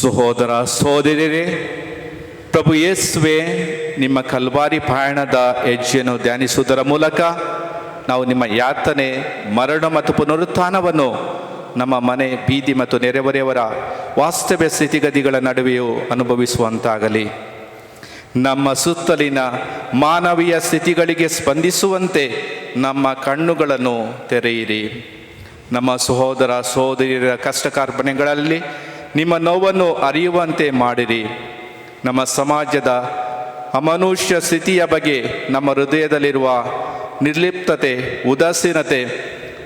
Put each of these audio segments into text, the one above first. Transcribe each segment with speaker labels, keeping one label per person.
Speaker 1: ಸಹೋದರ ಸಹೋದರಿಯರೇ, ಪ್ರಭು ಯೇಸುವೆ, ನಿಮ್ಮ ಕಲ್ವಾರಿ ಪಯಣದ ಹೆಜ್ಜೆಯನ್ನು ಧ್ಯಾನಿಸುವುದರ ಮೂಲಕ ನಾವು ನಿಮ್ಮ ಯಾತನೆ, ಮರಣ ಮತ್ತು ಪುನರುತ್ಥಾನವನ್ನು ನಮ್ಮ ಮನೆ, ಬೀದಿ ಮತ್ತು ನೆರೆಹೊರೆಯವರ ವಾಸ್ತವ್ಯ ಸ್ಥಿತಿಗತಿಗಳ ನಡುವೆಯೂ ಅನುಭವಿಸುವಂತಾಗಲಿ. ನಮ್ಮ ಸುತ್ತಲಿನ ಮಾನವೀಯ ಸ್ಥಿತಿಗಳಿಗೆ ಸ್ಪಂದಿಸುವಂತೆ ನಮ್ಮ ಕಣ್ಣುಗಳನ್ನು ತೆರೆಯಿರಿ. ನಮ್ಮ ಸಹೋದರ ಸಹೋದರಿಯರ ಕಷ್ಟ ಕಾರ್ಪಣ್ಯಗಳಲ್ಲಿ ನಿಮ್ಮ ನೋವನ್ನು ಅರಿಯುವಂತೆ ಮಾಡಿರಿ. ನಮ್ಮ ಸಮಾಜದ ಅಮನುಷ್ಯ ಸ್ಥಿತಿಯ ಬಗ್ಗೆ ನಮ್ಮ ಹೃದಯದಲ್ಲಿರುವ ನಿರ್ಲಿಪ್ತತೆ, ಉದಾಸೀನತೆ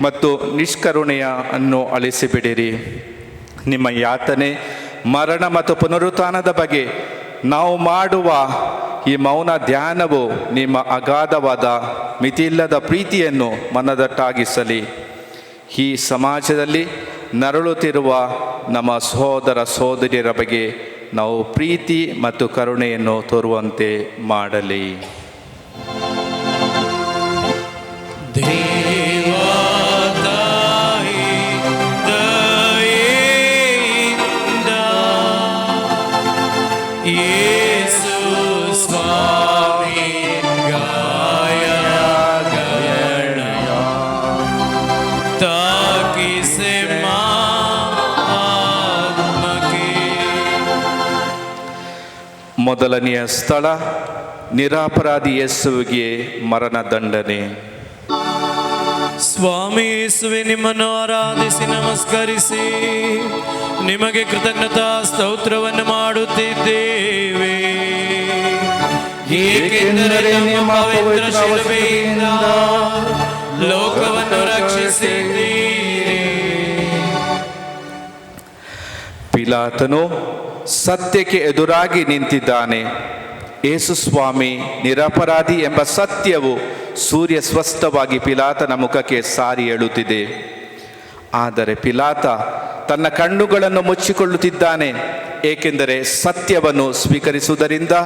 Speaker 1: ಮತ್ತು ನಿಷ್ಕರುಣೆಯನ್ನು ಅಳಿಸಿಬಿಡಿರಿ. ನಿಮ್ಮ ಯಾತನೆ, ಮರಣ ಮತ್ತು ಪುನರುತ್ಥಾನದ ಬಗ್ಗೆ ನಾವು ಮಾಡುವ ಈ ಮೌನ ಧ್ಯಾನವು ನಿಮ್ಮ ಅಗಾಧವಾದ ಮಿತಿಯಿಲ್ಲದ ಪ್ರೀತಿಯನ್ನು ಮನದಟ್ಟಾಗಿಸಲಿ. ಈ ಸಮಾಜದಲ್ಲಿ ನರಳುತ್ತಿರುವ ನಮ್ಮ ಸಹೋದರ ಸಹೋದರಿಯರ ಬಗ್ಗೆ ನಾವು ಪ್ರೀತಿ ಮತ್ತು ಕರುಣೆಯನ್ನು ತೋರುವಂತೆ ಮಾಡಲಿ. ಮೊದಲನೆಯ ಸ್ಥಳ, ನಿರಪರಾಧಿ ಯೇಸುವಿಗೆ ಮರಣದಂಡನೆ.
Speaker 2: ಸ್ವಾಮಿ ಯೇಸುವೆ, ನಿಮ್ಮನ್ನು ಆರಾಧಿಸಿ ನಮಸ್ಕರಿಸಿ ನಿಮಗೆ ಕೃತಜ್ಞತಾ ಸ್ತೋತ್ರವನ್ನು ಮಾಡುತ್ತಿದ್ದೇವೆ, ಏಕೆಂದರೆ ನಿಮ್ಮ ಪವಿತ್ರ ಶಿಲುಬೆಯಿಂದ ಲೋಕವನ್ನು ರಕ್ಷಿಸಿದ್ದೀರಿ.
Speaker 1: ಪಿಲಾತನು ಸತ್ಯಕ್ಕೆ ಎದುರಾಗಿ ನಿಂತಿದ್ದಾನೆ. ಯೇಸು ಸ್ವಾಮಿ ನಿರಪರಾಧಿ ಎಂಬ ಸತ್ಯವು ಸೂರ್ಯ ಸ್ಪಷ್ಟವಾಗಿ ಪಿಲಾತನ ಮುಖಕ್ಕೆ ಸಾರಿ ಹೇಳುತ್ತಿದೆ. ಆದರೆ ಪಿಲಾತ ತನ್ನ ಕಣ್ಣುಗಳನ್ನು ಮುಚ್ಚಿಕೊಳ್ಳುತ್ತಿದ್ದಾನೆ, ಏಕೆಂದರೆ ಸತ್ಯವನ್ನು ಸ್ವೀಕರಿಸುವುದರಿಂದ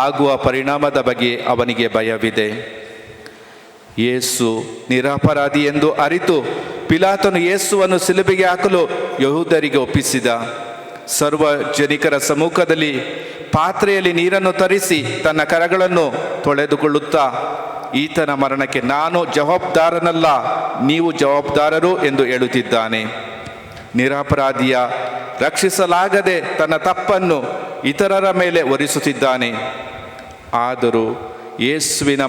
Speaker 1: ಆಗುವ ಪರಿಣಾಮದ ಬಗ್ಗೆ ಅವನಿಗೆ ಭಯವಿದೆ. ಯೇಸು ನಿರಪರಾಧಿ ಎಂದು ಅರಿತು ಪಿಲಾತನು ಯೇಸುವನ್ನು ಶಿಲುಬೆಗೆ ಹಾಕಲು ಯಹೂದರಿಗೆ ಒಪ್ಪಿಸಿದ. ಸಾರ್ವಜನಿಕರ ಸಮ್ಮುಖದಲ್ಲಿ ಪಾತ್ರೆಯಲ್ಲಿ ನೀರನ್ನು ತರಿಸಿ ತನ್ನ ಕರಗಳನ್ನು ತೊಳೆದುಕೊಳ್ಳುತ್ತಾ, ಈತನ ಮರಣಕ್ಕೆ ನಾನು ಜವಾಬ್ದಾರನಲ್ಲ, ನೀವು ಜವಾಬ್ದಾರರು ಎಂದು ಹೇಳುತ್ತಿದ್ದಾನೆ. ನಿರಪರಾಧಿಯ ರಕ್ಷಿಸಲಾಗದೆ ತನ್ನ ತಪ್ಪನ್ನು ಇತರರ ಮೇಲೆ ಹೊರಿಸುತ್ತಿದ್ದಾನೆ. ಆದರೂ ಯೇಸುವಿನ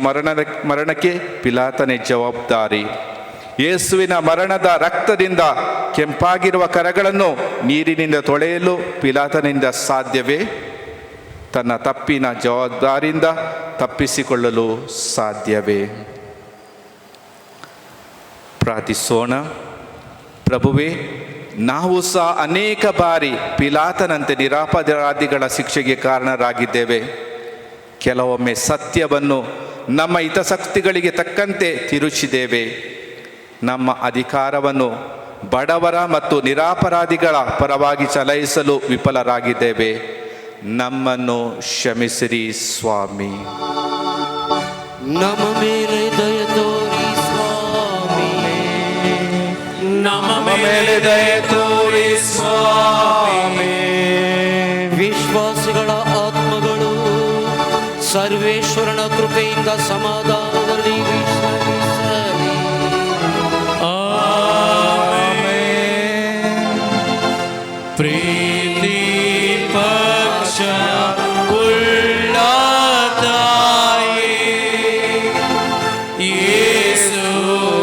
Speaker 1: ಮರಣಕ್ಕೆ ಪಿಲಾತನೇ ಜವಾಬ್ದಾರಿ. ಯೇಸುವಿನ ಮರಣದ ರಕ್ತದಿಂದ ಕೆಂಪಾಗಿರುವ ಕರಗಳನ್ನು ನೀರಿನಿಂದ ತೊಳೆಯಲು ಪಿಲಾತನಿಂದ ಸಾಧ್ಯವೇ? ತನ್ನ ತಪ್ಪಿನ ಜವಾಬ್ದಾರಿಯಿಂದ ತಪ್ಪಿಸಿಕೊಳ್ಳಲು ಸಾಧ್ಯವೇ? ಪ್ರಾರ್ಥಿಸೋಣ. ಪ್ರಭುವೇ, ನಾವು ಸಹ ಅನೇಕ ಬಾರಿ ಪಿಲಾತನಂತೆ ನಿರಪರಾಧಿಗಳ ಶಿಕ್ಷೆಗೆ ಕಾರಣರಾಗಿದ್ದೇವೆ. ಕೆಲವೊಮ್ಮೆ ಸತ್ಯವನ್ನು ನಮ್ಮ ಹಿತಾಸಕ್ತಿಗಳಿಗೆ ತಕ್ಕಂತೆ ತಿರುಚಿದ್ದೇವೆ. ನಮ್ಮ ಅಧಿಕಾರವನ್ನು ಬಡವರ ಮತ್ತು ನಿರಪರಾಧಿಗಳ ಪರವಾಗಿ ಚಲಾಯಿಸಲು ವಿಫಲರಾಗಿದ್ದೇವೆ. ನಮ್ಮನ್ನು ಕ್ಷಮಿಸಿರಿ ಸ್ವಾಮಿ.
Speaker 3: ನಮ್ಮ ಮೇಲೆ ದಯ ತೋರಿ ಸ್ವಾಮಿ,
Speaker 2: ನಮ್ಮ ಮೇಲೆ ದಯ ತೋರಿ ಸ್ವಾಮಿ.
Speaker 3: ವಿಶ್ವಾಸಿಗಳ ಆತ್ಮಗಳು ಸರ್ವೇಶ್ವರನ ಕೃಪೆಯಿಂದ ಸಮಾಧಾನದಲ್ಲಿ ವಿಶ್ರಮಿಸಲಿ.
Speaker 2: ಪ್ರೀತಿ ಪಕ್ಷ ಉಳ್ಳ ತಾಯಿ ಯೇಸುವನ್ನು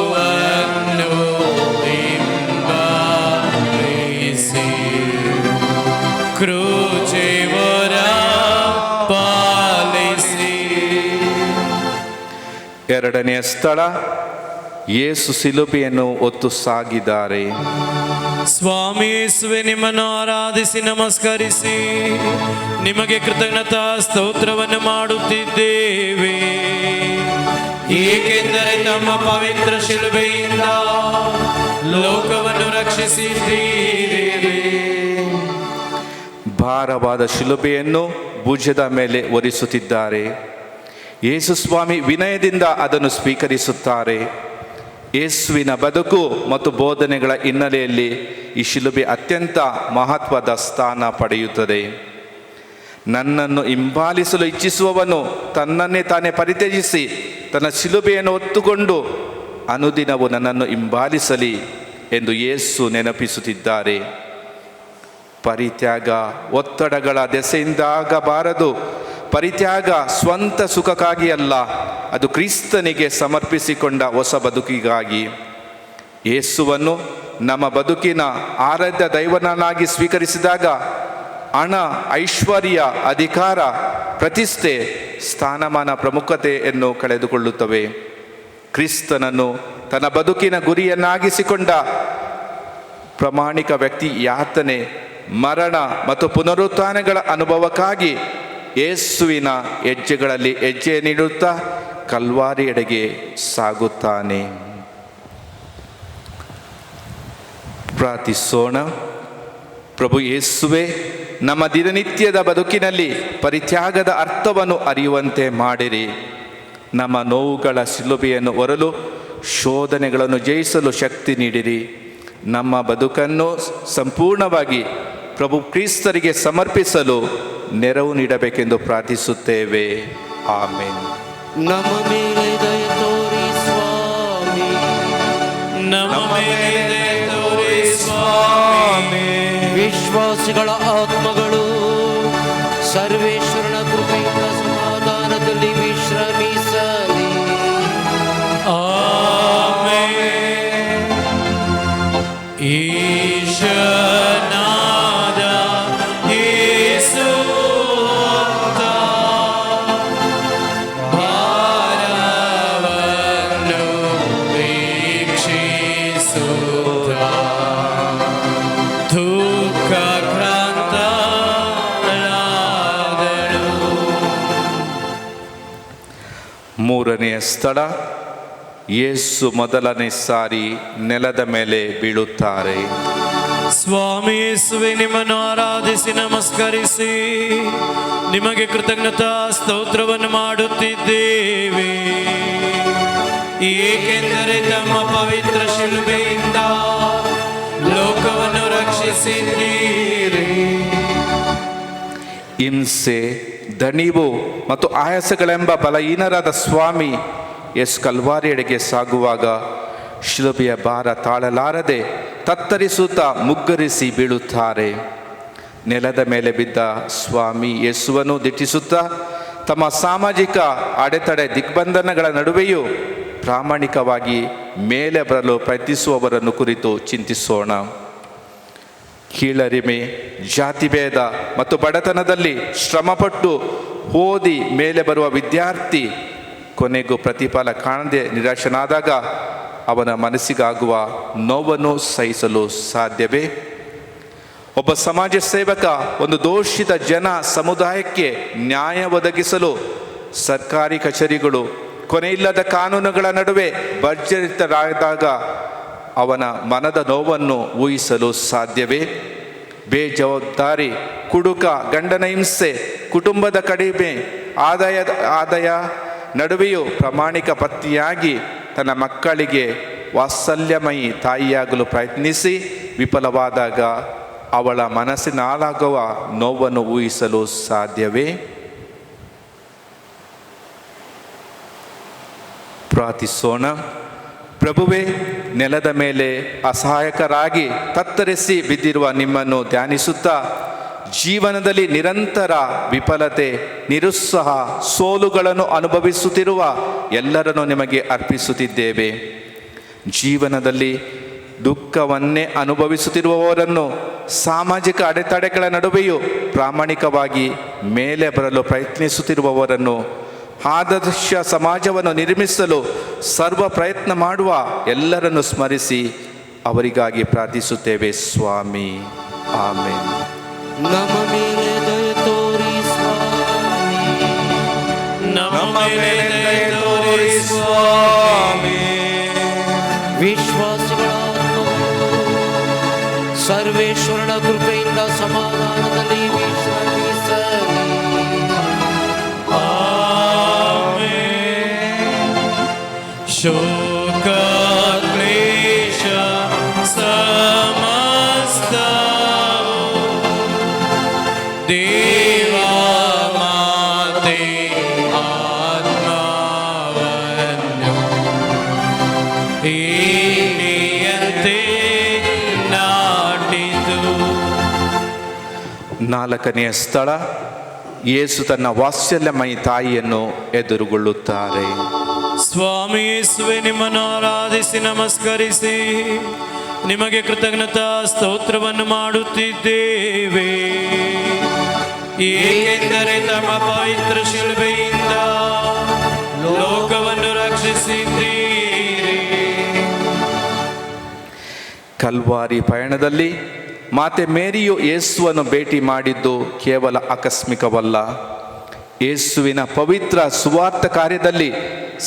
Speaker 2: ಹಿಂಬಾಲಿಸಿ ಕ್ರೂಚಿವರ ಪಾಲಿಸಿ.
Speaker 1: ಎರಡನೆಯ ಸ್ಥಳ, ಯೇಸು ಶಿಲುಬೆಯನ್ನು ಹೊತ್ತು ಸಾಗಿದ್ದಾರೆ.
Speaker 2: ಸ್ವಾಮಿ ಯೇಸುವೆ, ನಿಮ್ಮನ್ನು ಆರಾಧಿಸಿ ನಮಸ್ಕರಿಸಿ ನಿಮಗೆ ಕೃತಜ್ಞತಾ ಸ್ತೋತ್ರವನ್ನು ಮಾಡುತ್ತಿದ್ದೇವೆ, ಏಕೆಂದರೆ ನಮ್ಮ ಪವಿತ್ರ ಶಿಲುಬೆಯಿಂದ ಲೋಕವನ್ನು ರಕ್ಷಿಸಿದ್ದೀರಿ.
Speaker 1: ಭಾರವಾದ ಶಿಲುಬೆಯನ್ನು ಭುಜದ ಮೇಲೆ ಹೊರಿಸುತ್ತಿದ್ದಾರೆ. ಯೇಸು ಸ್ವಾಮಿ ವಿನಯದಿಂದ ಅದನ್ನು ಸ್ವೀಕರಿಸುತ್ತಾರೆ. ಯೇಸುವಿನ ಬದುಕು ಮತ್ತು ಬೋಧನೆಗಳ ಹಿನ್ನೆಲೆಯಲ್ಲಿ ಈ ಶಿಲುಬೆ ಅತ್ಯಂತ ಮಹತ್ವದ ಸ್ಥಾನ ಪಡೆಯುತ್ತದೆ. ನನ್ನನ್ನು ಹಿಂಬಾಲಿಸಲು ಇಚ್ಛಿಸುವವನು ತನ್ನನ್ನೇ ತಾನೇ ಪರಿತ್ಯಜಿಸಿ ತನ್ನ ಶಿಲುಬೆಯನ್ನು ಹೊತ್ತುಕೊಂಡು ಅನುದಿನವೂ ನನ್ನನ್ನು ಹಿಂಬಾಲಿಸಲಿ ಎಂದು ಯೇಸು ನೆನಪಿಸುತ್ತಿದ್ದಾರೆ. ಪರಿತ್ಯಾಗ ಒತ್ತಡಗಳ ದೆಸೆಯಿಂದಾಗಬಾರದು. ಪರಿತ್ಯಾಗ ಸ್ವಂತ ಸುಖಕ್ಕಾಗಿ ಅಲ್ಲ, ಅದು ಕ್ರಿಸ್ತನಿಗೆ ಸಮರ್ಪಿಸಿಕೊಂಡ ಹೊಸ ಬದುಕಿಗಾಗಿ. ಯೇಸುವನ್ನು ನಮ್ಮ ಬದುಕಿನ ಆರಾಧ್ಯ ದೈವನನ್ನಾಗಿ ಸ್ವೀಕರಿಸಿದಾಗ ಹಣ, ಐಶ್ವರ್ಯ, ಅಧಿಕಾರ, ಪ್ರತಿಷ್ಠೆ, ಸ್ಥಾನಮಾನ, ಪ್ರಮುಖತೆಯನ್ನು ಕಳೆದುಕೊಳ್ಳುತ್ತವೆ. ಕ್ರಿಸ್ತನನ್ನು ತನ್ನ ಬದುಕಿನ ಗುರಿಯನ್ನಾಗಿಸಿಕೊಂಡ ಪ್ರಾಮಾಣಿಕ ವ್ಯಕ್ತಿ ಯಾತನೆ, ಮರಣ ಮತ್ತು ಪುನರುತ್ಥಾನಗಳ ಅನುಭವಕ್ಕಾಗಿ ಯೇಸುವಿನ ಹೆಜ್ಜೆಗಳಲ್ಲಿ ಹೆಜ್ಜೆ ನೀಡುತ್ತಾ ಕಲ್ವಾರಿಯೆಡೆಗೆ ಸಾಗುತ್ತಾನೆ. ಪ್ರಾರ್ಥಿಸೋಣ. ಪ್ರಭು ಯೇಸುವೆ, ನಮ್ಮ ದಿನನಿತ್ಯದ ಬದುಕಿನಲ್ಲಿ ಪರಿತ್ಯಾಗದ ಅರ್ಥವನ್ನು ಅರಿಯುವಂತೆ ಮಾಡಿರಿ. ನಮ್ಮ ನೋವುಗಳ ಶಿಲುಬೆಯನ್ನು ಹೊರಲು ಶೋಧನೆಗಳನ್ನು ಜಯಿಸಲು ಶಕ್ತಿ ನೀಡಿರಿ. ನಮ್ಮ ಬದುಕನ್ನು ಸಂಪೂರ್ಣವಾಗಿ ಪ್ರಭು ಕ್ರಿಸ್ತರಿಗೆ ಸಮರ್ಪಿಸಲು ನೆರವು ನೀಡಬೇಕೆಂದು ಪ್ರಾರ್ಥಿಸುತ್ತೇವೆ. ಆಮೇನ್.
Speaker 3: ನಮ್ಮ ಮೇಲೆ ದಯೆ ತೋರಿ ಸ್ವಾಮಿ,
Speaker 2: ನಮ್ಮ ಮೇಲೆ ದಯೆ ತೋರಿ ಸ್ವಾಮಿ.
Speaker 3: ವಿಶ್ವಾಸಿಗಳ ಆತ್ಮಗಳು ಸರ್ವೇಶ್ವರನ ಕೃಪೆಯಿಂದ ಸಮಾಧಾನದಲ್ಲಿ ವಿಶ್ರಮಿಸಲಿ.
Speaker 2: ಆಮೆನ್. ಈಶನಾದ ಯೇಸು ಭಾರವನ್ನು ವೀಕ್ಷಿಸುತ್ತ
Speaker 1: ಮೂರನೆಯ ಸ್ಥಳ, ಯೇಸು ಮೊದಲನೇ ಸಾರಿ ನೆಲದ ಮೇಲೆ ಬೀಳುತ್ತಾರೆ.
Speaker 2: ಸ್ವಾಮಿ ಯೇಸುವೆ, ನಿಮ್ಮನ್ನು ಆರಾಧಿಸಿ ನಮಸ್ಕರಿಸಿ ನಿಮಗೆ ಕೃತಜ್ಞತಾ ಸ್ತೋತ್ರವನ್ನು ಮಾಡುತ್ತಿದ್ದೇವೆ. ಏಕೆಂದರೆ ತಮ್ಮ ಪವಿತ್ರ ಶಿಲುಬೆಯಿಂದ ಲೋಕವನ್ನು ರಕ್ಷಿಸಿದ್ದೀರಿ.
Speaker 1: ಹಿಂಸೆ, ದಣಿವು ಮತ್ತು ಆಯಾಸಗಳೆಂಬ ಬಲಹೀನರಾದ ಸ್ವಾಮಿ ಯೇಸು ಕಲ್ವಾರಿಯೆಡೆಗೆ ಸಾಗುವಾಗ ಶಿಲುಬೆಯ ಭಾರ ತಾಳಲಾರದೆ ತತ್ತರಿಸುತ್ತಾ ಮುಗ್ಗರಿಸಿ ಬೀಳುತ್ತಾರೆ. ನೆಲದ ಮೇಲೆ ಬಿದ್ದ ಸ್ವಾಮಿ ಯೇಸುವನ್ನು ದಿಟ್ಟಿಸುತ್ತಾ ತಮ್ಮ ಸಾಮಾಜಿಕ ಅಡೆತಡೆ ದಿಗ್ಬಂಧನಗಳ ನಡುವೆಯೂ ಪ್ರಾಮಾಣಿಕವಾಗಿ ಮೇಲೆ ಬರಲು ಪ್ರಯತ್ನಿಸುವವರನ್ನು ಕುರಿತು ಚಿಂತಿಸೋಣ. ಕೀಳರಿಮೆ, ಜಾತಿಭೇದ ಮತ್ತು ಬಡತನದಲ್ಲಿ ಶ್ರಮಪಟ್ಟು ಓದಿ ಮೇಲೆ ಬರುವ ವಿದ್ಯಾರ್ಥಿ ಕೊನೆಗೂ ಪ್ರತಿಫಲ ಕಾಣದೆ ನಿರಾಶನಾದಾಗ ಅವನ ಮನಸ್ಸಿಗಾಗುವ ನೋವನ್ನು ಸಹಿಸಲು ಸಾಧ್ಯವೇ? ಒಬ್ಬ ಸಮಾಜ ಸೇವಕ ಒಂದು ದೋಷಿತ ಜನ ಸಮುದಾಯಕ್ಕೆ ನ್ಯಾಯ ಒದಗಿಸಲು ಸರ್ಕಾರಿ ಕಚೇರಿಗಳು ಕೊನೆಯಿಲ್ಲದ ಕಾನೂನುಗಳ ನಡುವೆ ಭರ್ಜರಿತರಾದಾಗ ಅವನ ಮನದ ನೋವನ್ನು ಊಹಿಸಲು ಸಾಧ್ಯವೇ? ಬೇಜವಾಬ್ದಾರಿ, ಕುಡುಕ, ಗಂಡನ ಹಿಂಸೆ, ಕುಟುಂಬದ ಕಡಿಮೆ ಆದಾಯ ನಡುವೆಯೂ ಪ್ರಾಮಾಣಿಕ ಪತ್ನಿಯಾಗಿ ತನ್ನ ಮಕ್ಕಳಿಗೆ ವಾತ್ಸಲ್ಯಮಯಿ ತಾಯಿಯಾಗಲು ಪ್ರಯತ್ನಿಸಿ ವಿಫಲವಾದಾಗ ಅವಳ ಮನಸ್ಸಿನ ಹಾಳಾಗುವ ನೋವನ್ನು ಊಹಿಸಲು ಸಾಧ್ಯವೇ? ಪ್ರಾರ್ಥಿಸೋಣ. ಪ್ರಭುವೇ, ನೆಲದ ಮೇಲೆ ಅಸಹಾಯಕರಾಗಿ ತತ್ತರಿಸಿ ಬಿದ್ದಿರುವ ನಿಮ್ಮನ್ನು ಧ್ಯಾನಿಸುತ್ತಾ ಜೀವನದಲ್ಲಿ ನಿರಂತರ ವಿಫಲತೆ, ನಿರುತ್ಸಾಹ, ಸೋಲುಗಳನ್ನು ಅನುಭವಿಸುತ್ತಿರುವ ಎಲ್ಲರನ್ನು ನಿಮಗೆ ಅರ್ಪಿಸುತ್ತಿದ್ದೇವೆ. ಜೀವನದಲ್ಲಿ ದುಃಖವನ್ನೇ ಅನುಭವಿಸುತ್ತಿರುವವರನ್ನು, ಸಾಮಾಜಿಕ ಅಡೆತಡೆಗಳ ನಡುವೆಯೂ ಪ್ರಾಮಾಣಿಕವಾಗಿ ಮೇಲೆ ಬರಲು ಪ್ರಯತ್ನಿಸುತ್ತಿರುವವರನ್ನು, ಆದರ್ಶ ಸಮಾಜವನ್ನು ನಿರ್ಮಿಸಲು ಸರ್ವ ಪ್ರಯತ್ನ ಮಾಡುವ ಎಲ್ಲರನ್ನು ಸ್ಮರಿಸಿ ಅವರಿಗಾಗಿ ಪ್ರಾರ್ಥಿಸುತ್ತೇವೆ ಸ್ವಾಮಿ. ಆಮೇನ್.
Speaker 3: ನಮ್ಮ ಮೇಲೆ ದಯೆ ತೋರಿ ಸ್ವಾಮಿ,
Speaker 2: ನಮ್ಮ ಮೇಲೆ ದಯೆ ತೋರಿ ಸ್ವಾಮಿ.
Speaker 3: ವಿಶ್ವಾಸಿಗಳ ಆತ್ಮಗಳು ಸರ್ವೇಶ್ವರನ ಕೃಪೆಯಿಂದ ಸಮಾಧಾನದಲ್ಲಿ ವಿಶ್ರಮಿಸಲಿ.
Speaker 2: ಆಮೆನ್. ಶೋಕ ವಿತೆ ನಾಟಿತು.
Speaker 1: ನಾಲ್ಕನೆಯ ಸ್ಥಳ, ಯೇಸು ತನ್ನ ವಾತ್ಸಲ್ಯಮಯಿ ತಾಯಿಯನ್ನು ಎದುರುಗೊಳ್ಳುತ್ತಾರೆ.
Speaker 2: ಸ್ವಾಮಿ ಯೇಸುವೆ, ನಿಮ್ಮನ್ನು ಆರಾಧಿಸಿ ನಮಸ್ಕರಿಸಿ ನಿಮಗೆ ಕೃತಜ್ಞತಾ ಸ್ತೋತ್ರವನ್ನು ಮಾಡುತ್ತಿದ್ದೇವೆ. ಏಕೆಂದರೆ ತಮ್ಮ ಪವಿತ್ರ ಶಿಲುಬೆಯಿಂದ ಲೋಕವನ್ನು ರಕ್ಷಿಸಿದ್ದೀರಿ.
Speaker 1: ಕಲ್ವಾರಿ ಪಯಣದಲ್ಲಿ ಮಾತೆ ಮೇರಿಯು ಯೇಸುವನ್ನು ಭೇಟಿ ಮಾಡಿದ್ದು ಕೇವಲ ಆಕಸ್ಮಿಕವಲ್ಲ. ಯೇಸುವಿನ ಪವಿತ್ರ ಸುವಾರ್ಥ ಕಾರ್ಯದಲ್ಲಿ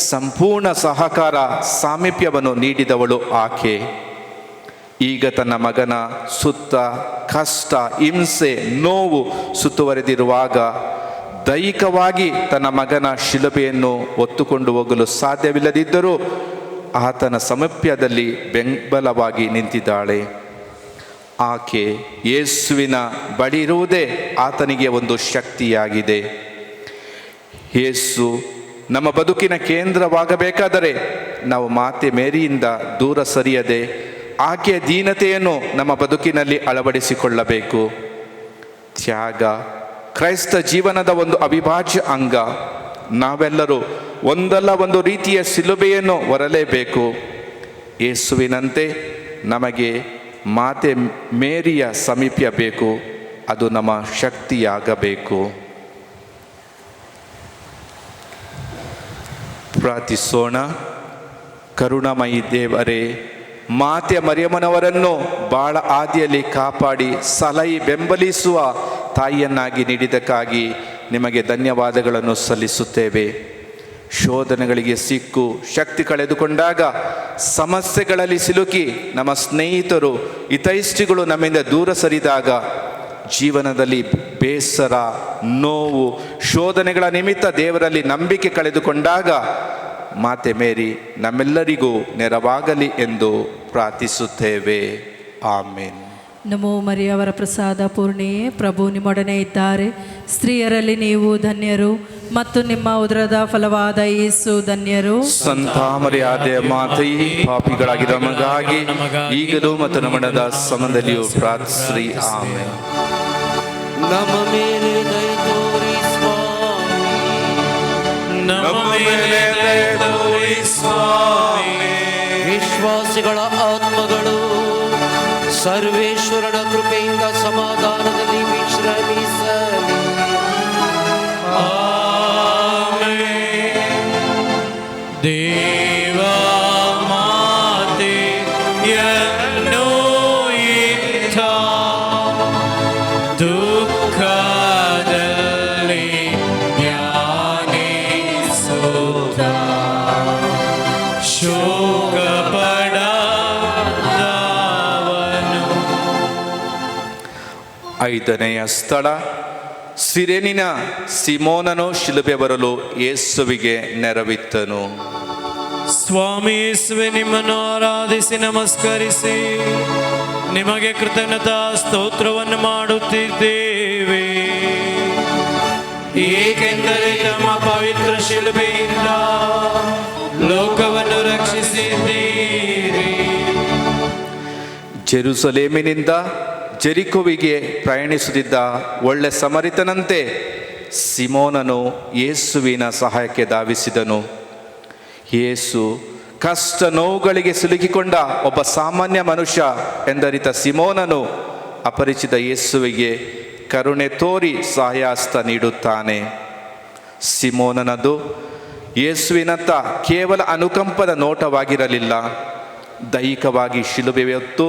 Speaker 1: ಸಂಪೂರ್ಣ ಸಹಕಾರ ಸಾಮೀಪ್ಯವನ್ನು ನೀಡಿದವಳು ಆಕೆ. ಈಗ ತನ್ನ ಮಗನ ಸುತ್ತ ಕಷ್ಟ, ಹಿಂಸೆ, ನೋವು ಸುತ್ತುವರೆದಿರುವಾಗ ದೈಹಿಕವಾಗಿ ತನ್ನ ಮಗನ ಶಿಲುಬೆಯನ್ನು ಹೊತ್ತುಕೊಂಡು ಹೋಗಲು ಸಾಧ್ಯವಿಲ್ಲದಿದ್ದರೂ ಆತನ ಸಾಮೀಪ್ಯದಲ್ಲಿ ಬೆಂಬಲವಾಗಿ ನಿಂತಿದ್ದಾಳೆ. ಆಕೆ ಯೇಸುವಿನ ಬಳಿ ಇರುವುದೇ ಆತನಿಗೆ ಒಂದು ಶಕ್ತಿಯಾಗಿದೆ. ಯೇಸು ನಮ್ಮ ಬದುಕಿನ ಕೇಂದ್ರವಾಗಬೇಕಾದರೆ ನಾವು ಮಾತೆ ಮೇರಿಯಿಂದ ದೂರ ಸರಿಯದೆ ಆಕೆಯ ದೀನತೆಯನ್ನು ನಮ್ಮ ಬದುಕಿನಲ್ಲಿ ಅಳವಡಿಸಿಕೊಳ್ಳಬೇಕು. ತ್ಯಾಗ ಕ್ರೈಸ್ತ ಜೀವನದ ಒಂದು ಅವಿಭಾಜ್ಯ ಅಂಗ. ನಾವೆಲ್ಲರೂ ಒಂದಲ್ಲ ಒಂದು ರೀತಿಯ ಶಿಲುಬೆಯನ್ನು ಹೊರಲೇಬೇಕು. ಯೇಸುವಿನಂತೆ ನಮಗೆ ಮಾತೆ ಮೇರಿಯ ಸಮೀಪ್ಯ ಬೇಕು. ಅದು ನಮ್ಮ ಶಕ್ತಿಯಾಗಬೇಕು. ಪ್ರಾರ್ಥಿಸೋಣ. ಕರುಣಾಮಯಿ ದೇವರೇ, ಮಾತೆ ಮರಿಯಮ್ಮನವರನ್ನು ಬಾಳ ಆದಿಯಲ್ಲಿ ಕಾಪಾಡಿ ಸಲಹಿ ಬೆಂಬಲಿಸುವ ತಾಯಿಯನ್ನಾಗಿ ನೀಡಿದ್ದಕ್ಕಾಗಿ ನಿಮಗೆ ಧನ್ಯವಾದಗಳನ್ನು ಸಲ್ಲಿಸುತ್ತೇವೆ. ಶೋಧನೆಗಳಿಗೆ ಸಿಕ್ಕು ಶಕ್ತಿ ಕಳೆದುಕೊಂಡಾಗ, ಸಮಸ್ಯೆಗಳಲ್ಲಿ ಸಿಲುಕಿ ನಮ್ಮ ಸ್ನೇಹಿತರು ಹಿತೈಷಿಗಳು ನಮ್ಮಿಂದ ದೂರ ಸರಿದಾಗ, ಜೀವನದಲ್ಲಿ ಬೇಸರ, ನೋವು, ಶೋಧನೆಗಳ ನಿಮಿತ್ತ ದೇವರಲ್ಲಿ ನಂಬಿಕೆ ಕಳೆದುಕೊಂಡಾಗ ಮಾತೆ ಮೇರಿ ನಮ್ಮೆಲ್ಲರಿಗೂ ನೆರವಾಗಲಿ ಎಂದು ಪ್ರಾರ್ಥಿಸುತ್ತೇವೆ. ಆಮೇನ್.
Speaker 4: ನಮೋ ಮರಿಯವರ ಪ್ರಸಾದ ಪೂರ್ಣಿಯೇ, ಪ್ರಭು ನಿಮ್ಮೊಡನೆ ಇದ್ದಾರೆ. ಸ್ತ್ರೀಯರಲ್ಲಿ ನೀವು ಧನ್ಯರು ಮತ್ತು ನಿಮ್ಮ ಉದರದ ಫಲವಾದ ಯೇಸು ಧನ್ಯರು.
Speaker 1: ಸಂತ ಮರಿಯಾದ ಮಾತೆಯೇ, ಪಾಪಿಗಳಾಗಿರುವ ನಮಗಾಗಿ ಈಗಲೂ ಮತ್ತು ನಮ್ಮ ಮರಣದ ಸಮಯದಲ್ಲಿಯೂ ಪ್ರಾರ್ಥಿಸಿರಿ. ಆಮೇನ್.
Speaker 3: ನಮ್ಮ ಮೇಲೆ ದಯ ತೋರಿ ಸ್ವಾಮಿ.
Speaker 2: ನಮ್ಮ ಮೇಲೆ ದಯ ತೋರಿ ಸ್ವಾಮಿ.
Speaker 3: ವಿಶ್ವಾಸಿಗಳ ಆತ್ಮಗಳು ಸರ್ವೇಶ್ವರನ ಕೃಪೆಯಿಂದ ಸಮಾಧಾನದಲ್ಲಿ ವಿಶ್ರಮಿಸಲಿ.
Speaker 2: ದೇವ ಮಾತೆಯನ್ನು ಇತ್ತ ದುಃಖದಲ್ಲಿ ಧ್ಯಾನಿಸುತ್ತ ಶೋಕಪಡದವನು.
Speaker 1: ಐದನೆಯ ಸ್ಥಳ, ಸಿರೇನಿನ ಸಿಮೋನನು ಶಿಲುಬೆ ಬರಲು ಯೇಸುವಿಗೆ ನೆರವಿತ್ತನು.
Speaker 2: ಸ್ವಾಮಿ ಯೇಸುವೆ, ನಿಮ್ಮನ್ನು ಆರಾಧಿಸಿ ನಮಸ್ಕರಿಸಿ ನಿಮಗೆ ಕೃತಜ್ಞತಾ ಸ್ತೋತ್ರವನ್ನು ಮಾಡುತ್ತಿದ್ದೇವೆ. ಏಕೆಂದರೆ ತಮ್ಮ ಪವಿತ್ರ ಶಿಲುಬೆಯಿಂದ ಲೋಕವನ್ನು ರಕ್ಷಿಸಿದ್ದೀರಿ.
Speaker 1: ಜೆರುಸಲೇಮಿನಿಂದ ಜೆರಿಕೋವಿಗೆ ಪ್ರಯಾಣಿಸುತ್ತಿದ್ದ ಒಳ್ಳೆ ಸಮರಿತನಂತೆ ಸಿಮೋನನು ಯೇಸುವಿನ ಸಹಾಯಕ್ಕೆ ಧಾವಿಸಿದನು. ಯೇಸು ಕಷ್ಟ ನೋವುಗಳಿಗೆ ಸಿಲುಕಿಕೊಂಡ ಒಬ್ಬ ಸಾಮಾನ್ಯ ಮನುಷ್ಯ ಎಂದರಿತ ಸಿಮೋನನು ಅಪರಿಚಿತ ಯೇಸುವಿಗೆ ಕರುಣೆ ತೋರಿ ಸಹಾಯಹಸ್ತ ನೀಡುತ್ತಾನೆ. ಸಿಮೋನನದು ಯೇಸುವಿನತ್ತ ಕೇವಲ ಅನುಕಂಪದ ನೋಟವಾಗಿರಲಿಲ್ಲ. ದೈಹಿಕವಾಗಿ ಶಿಲುಬೆ ಹೊತ್ತು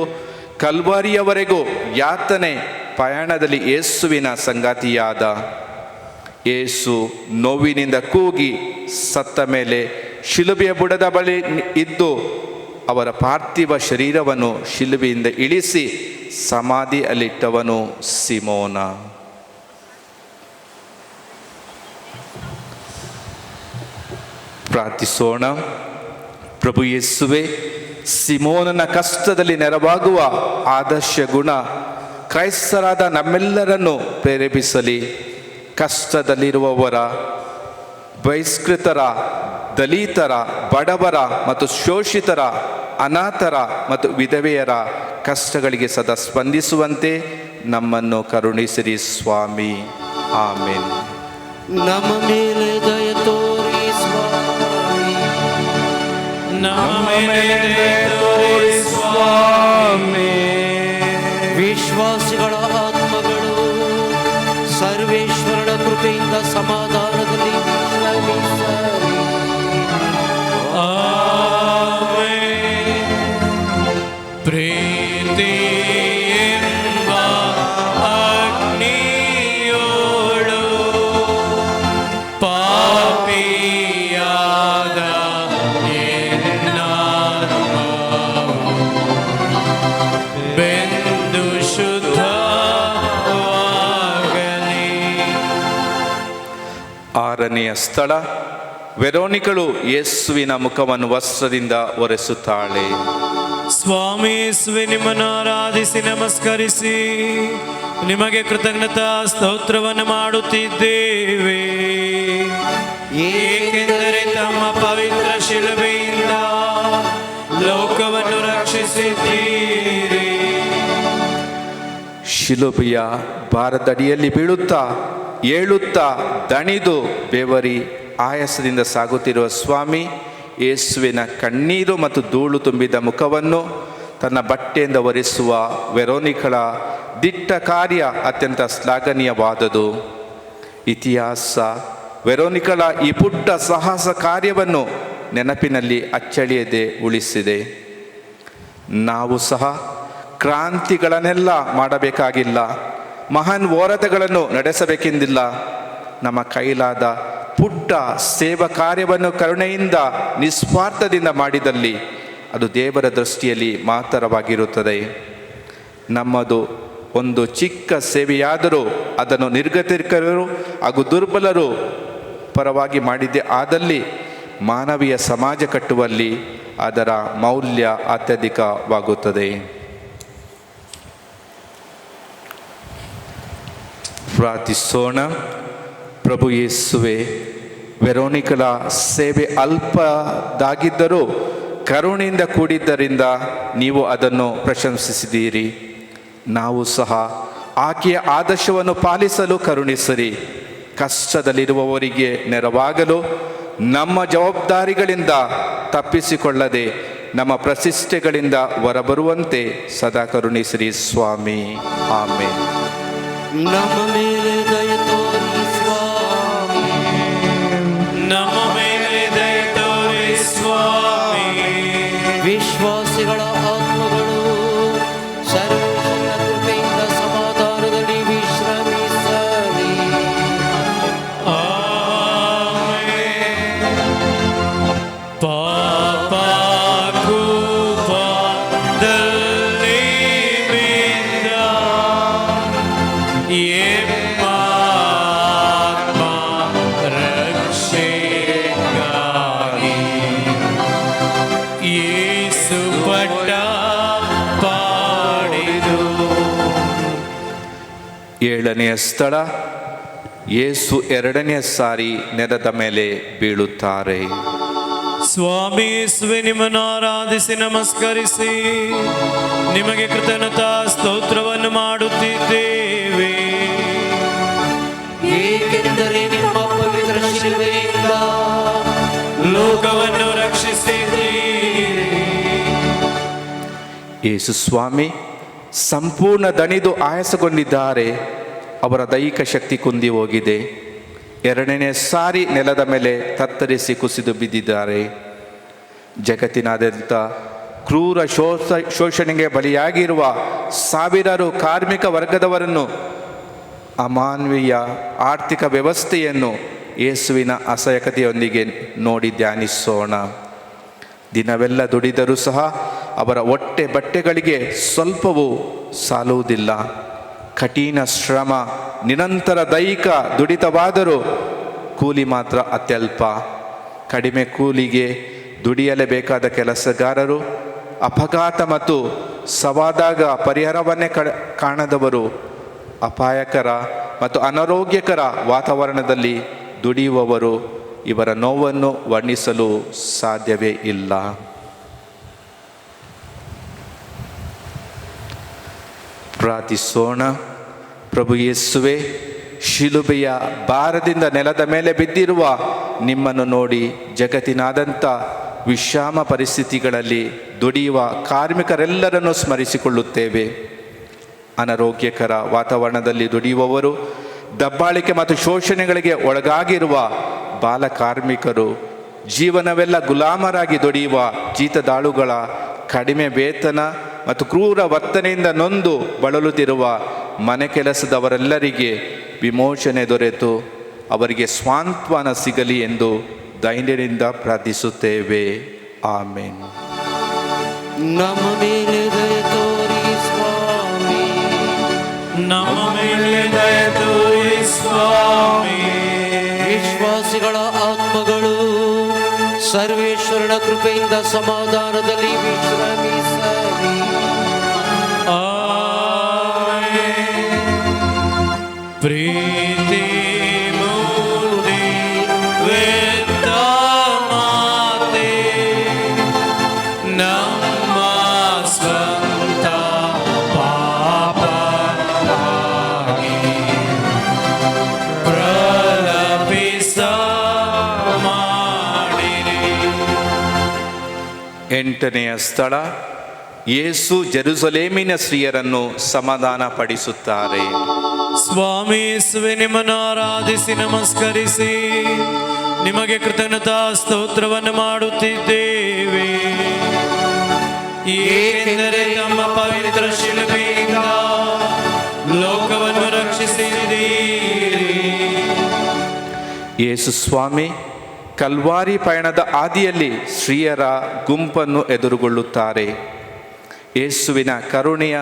Speaker 1: ಕಲ್ವಾರಿಯವರೆಗೂ ಯಾತನೆ ಪಯಣದಲ್ಲಿ ಯೇಸುವಿನ ಸಂಗಾತಿಯಾದ. ಯೇಸು ನೋವಿನಿಂದ ಕೂಗಿ ಸತ್ತ ಮೇಲೆ ಶಿಲುಬೆಯ ಬುಡದ ಬಳಿ ಇದ್ದು ಅವರ ಪಾರ್ಥಿವ ಶರೀರವನ್ನು ಶಿಲುಬೆಯಿಂದ ಇಳಿಸಿ ಸಮಾಧಿಯಲ್ಲಿಟ್ಟವನು ಸಿಮೋನ. ಪ್ರಾರ್ಥಿಸೋಣ. ಪ್ರಭು ಯೇಸುವೆ, ಸಿಮೋನನ ಕಷ್ಟದಲ್ಲಿ ನೆರವಾಗುವ ಆದರ್ಶ ಗುಣ ಕ್ರೈಸ್ತರಾದ ನಮ್ಮೆಲ್ಲರನ್ನು ಪ್ರೇರೇಪಿಸಲಿ. ಕಷ್ಟದಲ್ಲಿರುವವರ, ಬಹಿಷ್ಕೃತರ, ದಲಿತರ, ಬಡವರ ಮತ್ತು ಶೋಷಿತರ ಅನಾಥರ ಮತ್ತು ವಿಧವೆಯರ ಕಷ್ಟಗಳಿಗೆ ಸದಾ ಸ್ಪಂದಿಸುವಂತೆ ನಮ್ಮನ್ನು ಕರುಣಿಸಿರಿ ಸ್ವಾಮಿ. ಆಮೇನ್.
Speaker 3: ನಮ್ಮ ಮೇಲೆ ದಯ ತೋರಿ ಸ್ವಾಮಿ.
Speaker 2: ನಮ್ಮ ಮೇಲೆ ದಯ ತೋರಿ ಸ್ವಾಮಿ.
Speaker 3: ವಿಶ್ವಾಸಿಗಳ ಆತ್ಮಗಳು ಸರ್ವೇಶ್ವರನ ಕೃಪೆಯಿಂದ ಸಮಾಧಾನದಲ್ಲಿ ವಿಶ್ರಮಿಸಲಿ.
Speaker 2: ಆಮೆನ್. ಪ್ರೀತಿ ಎಂಬ ಅಗ್ನಿಯೋಳು ಪಾಪಿಯಾದ ಎನ್ನಾತ್ಮವು ಬೆಂದು ಶುದ್ಧವಾಗಲಿ.
Speaker 1: ಆರನೆಯ ಸ್ಥಳ, ವೆರೋನಿಕಳು ಯೇಸುವಿನ ಮುಖವನ್ನು ವಸ್ತ್ರದಿಂದ ಒರೆಸುತ್ತಾಳೆ.
Speaker 2: ಸ್ವಾಮಿ ಯೇಸುವೆ, ನಿಮ್ಮನ್ನು ಆರಾಧಿಸಿ ನಮಸ್ಕರಿಸಿ ನಿಮಗೆ ಕೃತಜ್ಞತಾ ಸ್ತೋತ್ರವನ್ನು ಮಾಡುತ್ತಿದ್ದೇವೆ, ಏಕೆಂದರೆ ತಮ್ಮ ಪವಿತ್ರ ಶಿಲುಬೆಯಿಂದ ಲೋಕವನ್ನು ರಕ್ಷಿಸಿದ್ದೀರಿ.
Speaker 1: ಶಿಲುಬೆಯ ಭಾರದಡಿಯಲ್ಲಿ ಬೀಳುತ್ತಾ ಏಳುತ್ತಾ ದಣಿದು ಬೆವರಿ ಆಯಾಸದಿಂದ ಸಾಗುತ್ತಿರುವ ಸ್ವಾಮಿ ಯೇಸುವಿನ ಕಣ್ಣೀರು ಮತ್ತು ಧೂಳು ತುಂಬಿದ ಮುಖವನ್ನು ತನ್ನ ಬಟ್ಟೆಯಿಂದ ಒರೆಸುವ ವೆರೋನಿಕಳ ದಿಟ್ಟ ಕಾರ್ಯ ಅತ್ಯಂತ ಶ್ಲಾಘನೀಯವಾದುದು. ಇತಿಹಾಸ ವೆರೋನಿಕಳ ಈ ಪುಟ್ಟ ಸಾಹಸ ಕಾರ್ಯವನ್ನು ನೆನಪಿನಲ್ಲಿ ಅಚ್ಚಳಿಯದೆ ಉಳಿಸಿದೆ. ನಾವು ಸಹ ಕ್ರಾಂತಿಗಳನ್ನೆಲ್ಲ ಮಾಡಬೇಕಾಗಿಲ್ಲ, ಮಹಾನ್ ಹೋರಾಟಗಳನ್ನು ನಡೆಸಬೇಕೆಂದಿಲ್ಲ. ನಮ್ಮ ಕೈಲಾದ ಪುಟ್ಟ ಸೇವಾ ಕಾರ್ಯವನ್ನು ಕರುಣೆಯಿಂದ ನಿಸ್ವಾರ್ಥದಿಂದ ಮಾಡಿದಲ್ಲಿ ಅದು ದೇವರ ದೃಷ್ಟಿಯಲ್ಲಿ ಮಾತ್ರವಾಗಿರುತ್ತದೆ. ನಮ್ಮದು ಒಂದು ಚಿಕ್ಕ ಸೇವೆಯಾದರೂ ಅದನ್ನು ನಿರ್ಗತಿಕರು ಹಾಗೂ ದುರ್ಬಲರು ಪರವಾಗಿ ಮಾಡಿದ್ದೇ ಆದಲ್ಲಿ ಮಾನವೀಯ ಸಮಾಜ ಕಟ್ಟುವಲ್ಲಿ ಅದರ ಮೌಲ್ಯ ಅತ್ಯಧಿಕವಾಗುತ್ತದೆ. ಪ್ರಾರ್ಥಿಸೋಣ. ಪ್ರಭು ಯೇಸುವೆ, ವೆರೋನಿಕಳ ಸೇವೆ ಅಲ್ಪದಾಗಿದ್ದರೂ ಕರುಣೆಯಿಂದ ಕೂಡಿದ್ದರಿಂದ ನೀವು ಅದನ್ನು ಪ್ರಶಂಸಿಸಿದ್ದೀರಿ. ನಾವು ಸಹ ಆಕೆಯ ಆದರ್ಶವನ್ನು ಪಾಲಿಸಲು ಕರುಣಿಸಿರಿ. ಕಷ್ಟದಲ್ಲಿರುವವರಿಗೆ ನೆರವಾಗಲು ನಮ್ಮ ಜವಾಬ್ದಾರಿಗಳಿಂದ ತಪ್ಪಿಸಿಕೊಳ್ಳದೆ ನಮ್ಮ ಪ್ರತಿಷ್ಠೆಗಳಿಂದ ಹೊರಬರುವಂತೆ ಸದಾ ಕರುಣಿಸಿರಿ ಸ್ವಾಮಿ. ಆಮೇನ್.
Speaker 3: ನಮ್ಮ ಮೇಲೆ ದಯ ತೋರಿ ಸ್ವಾಮಿ.
Speaker 2: ನಮ್ಮ ಮೇಲೆ ದಯ ತೋರಿ ಸ್ವಾಮಿ.
Speaker 3: ವಿಶ್ವಾಸಿಗಳ ಆತ್ಮಗಳು ಸರ್ವೇಶ್ವರನ ಕೃಪೆಯಿಂದ ಸಮಾಧಾನದಲ್ಲಿ ವಿಶ್ರಮಿಸಲಿ.
Speaker 2: ಆಮೆನ್. ಪಾಪ ಕೂಪದಲ್ಲಿ ಬಿದ್ದ ಎಮ್ಮಾತ್ಮ ರಕ್ಷೆಗಾಗಿ ಯೇಸು ಪಟ್ಟ ಪಾಡಿದು.
Speaker 1: ಏಳನೆಯ ಸ್ಥಳ, ಯೇಸು ಎರಡನೆಯ ಸಾರಿ ನೆಲದ ಮೇಲೆ ಬೀಳುತ್ತಾರೆ.
Speaker 2: ಸ್ವಾಮಿ ಯೇಸುವೆ, ನಿಮ್ಮನ್ನು ಆರಾಧಿಸಿ ನಮಸ್ಕರಿಸಿ ನಿಮಗೆ ಕೃತಜ್ಞತಾ ಸ್ತೋತ್ರವನ್ನು ಮಾಡುತ್ತಿದ್ದೇವೆ,
Speaker 3: ಏಕೆಂದರೆ ನಿಮ್ಮ ಪವಿತ್ರ ಶಿಲುಬೆಯಿಂದ
Speaker 2: ಲೋಕವನ್ನು ರಕ್ಷಿಸಿದ್ದೀರಿ.
Speaker 1: ಯೇಸು ಸ್ವಾಮಿ ಸಂಪೂರ್ಣ ದಣಿದು ಆಯಾಸಗೊಂಡಿದ್ದಾರೆ. ಅವರ ದೈಹಿಕ ಶಕ್ತಿ ಕುಂದಿ ಹೋಗಿದೆ. ಎರಡನೇ ಸಾರಿ ನೆಲದ ಮೇಲೆ ತತ್ತರಿಸಿ ಕುಸಿದು ಬಿದ್ದಿದ್ದಾರೆ. ಜಗತ್ತಿನಾದ್ಯಂತ ಕ್ರೂರ ಶೋಷಣೆಗೆ ಬಲಿಯಾಗಿರುವ ಸಾವಿರಾರು ಕಾರ್ಮಿಕ ವರ್ಗದವರನ್ನು, ಅಮಾನವೀಯ ಆರ್ಥಿಕ ವ್ಯವಸ್ಥೆಯನ್ನು ಯೇಸುವಿನ ಅಸಹ್ಯಕತೆಯೊಂದಿಗೆ ನೋಡಿ ಧ್ಯಾನಿಸೋಣ. ದಿನವೆಲ್ಲ ದುಡಿದರೂ ಸಹ ಅವರ ಹೊಟ್ಟೆ ಬಟ್ಟೆಗಳಿಗೆ ಸ್ವಲ್ಪವೂ ಸಾಲುವುದಿಲ್ಲ. ಕಠಿಣ ಶ್ರಮ, ನಿರಂತರ ದೈಹಿಕ ದುಡಿತವಾದರೂ ಕೂಲಿ ಮಾತ್ರ ಅತ್ಯಲ್ಪ. ಕಡಿಮೆ ಕೂಲಿಗೆ ದುಡಿಯಲೇಬೇಕಾದ ಕೆಲಸಗಾರರು, ಅಪಘಾತ ಮತ್ತು ಸವಾದಾಗ ಪರಿಹಾರವನ್ನೇ ಕಾಣದವರು, ಅಪಾಯಕರ ಮತ್ತು ಅನಾರೋಗ್ಯಕರ ವಾತಾವರಣದಲ್ಲಿ ದುಡಿಯುವವರು, ಇವರ ನೋವನ್ನು ವರ್ಣಿಸಲು ಸಾಧ್ಯವೇ ಇಲ್ಲ. ಪ್ರಾರ್ಥಿಸೋಣ. ಪ್ರಭು ಯೇಸುವೆ, ಶಿಲುಬೆಯ ಭಾರದಿಂದ ನೆಲದ ಮೇಲೆ ಬಿದ್ದಿರುವ ನಿಮ್ಮನ್ನು ನೋಡಿ ಜಗತ್ತಿನಾದ್ಯಂತ ವಿಷಾಮ ಪರಿಸ್ಥಿತಿಗಳಲ್ಲಿ ದುಡಿಯುವ ಕಾರ್ಮಿಕರೆಲ್ಲರನ್ನು ಸ್ಮರಿಸಿಕೊಳ್ಳುತ್ತೇವೆ. ಅನಾರೋಗ್ಯಕರ ವಾತಾವರಣದಲ್ಲಿ ದುಡಿಯುವವರು, ದಬ್ಬಾಳಿಕೆ ಮತ್ತು ಶೋಷಣೆಗಳಿಗೆ ಒಳಗಾಗಿರುವ ಬಾಲ ಕಾರ್ಮಿಕರು, ಜೀವನವೆಲ್ಲ ಗುಲಾಮರಾಗಿ ದುಡಿಯುವ ಜೀತದಾಳುಗಳ, ಕಡಿಮೆ ವೇತನ ಮತ್ತು ಕ್ರೂರ ವರ್ತನೆಯಿಂದ ನೊಂದು ಬಳಲುತ್ತಿರುವ ಮನೆ ಕೆಲಸದವರೆಲ್ಲರಿಗೆ ವಿಮೋಚನೆ ದೊರೆತು ಅವರಿಗೆ ಸ್ವಾಂತ್ವನ ಸಿಗಲಿ ಎಂದು ದೈನ್ಯದಿಂದ ಪ್ರಾರ್ಥಿಸುತ್ತೇವೆ. ಆಮೇನ್.
Speaker 3: ನಮ್ಮ ಮೇಲೆ ದಯೆ ತೋರಿ ಸ್ವಾಮಿ,
Speaker 2: ನಮ್ಮ ಮೇಲೆ ದಯೆ ತೋರಿ ಸ್ವಾಮಿ.
Speaker 3: ವಿಶ್ವಾಸಿಗಳ ಆತ್ಮಗಳು ಸರ್ವೇಶ್ವರನ ಕೃಪೆಯಿಂದ ಸಮಾಧಾನದಲ್ಲಿ ವಿಶ್ರಮಿಸಲಿ.
Speaker 2: ಪ್ರೀತಿ ಮೂರ್ತಿ ವೇದ ಮಾತೆ, ನಮ್ಮ ಸ್ವಂತ ಪಾಪವಾಗಿ ಪ್ರಲಪಿಸ ಮಾಡಿರಿ.
Speaker 1: 8ನೆಯ ಸ್ಥಳ, ಯೇಸು ಜೆರುಸಲೇಮಿನ ಸ್ತ್ರೀಯರನ್ನು ಸಮಾಧಾನ ಪಡಿಸುತ್ತಾರೆ.
Speaker 2: ಸ್ವಾಮಿ ಯೇಸುವೆ, ನಿಮ್ಮನ್ನು ಆರಾಧಿಸಿ ನಮಸ್ಕರಿಸಿ ನಿಮಗೆ ಕೃತಜ್ಞತಾ ಸ್ತೋತ್ರವನ್ನು ಮಾಡುತ್ತಿದ್ದೇವೆ. ಏಕೆಂದರೆ ನಮ್ಮ ಪವಿತ್ರ ಶಿಲುಬೆಯಿಂದ ಲೋಕವನ್ನು ರಕ್ಷಿಸಿದ್ದೀರಿ.
Speaker 1: ಯೇಸು ಸ್ವಾಮಿ ಕಲ್ವಾರಿ ಪಯಣದ ಹಾದಿಯಲ್ಲಿ ಸ್ತ್ರೀಯರ ಗುಂಪನ್ನು ಎದುರುಗೊಳ್ಳುತ್ತಾರೆ. ಯೇಸುವಿನ ಕರುಣೆಯ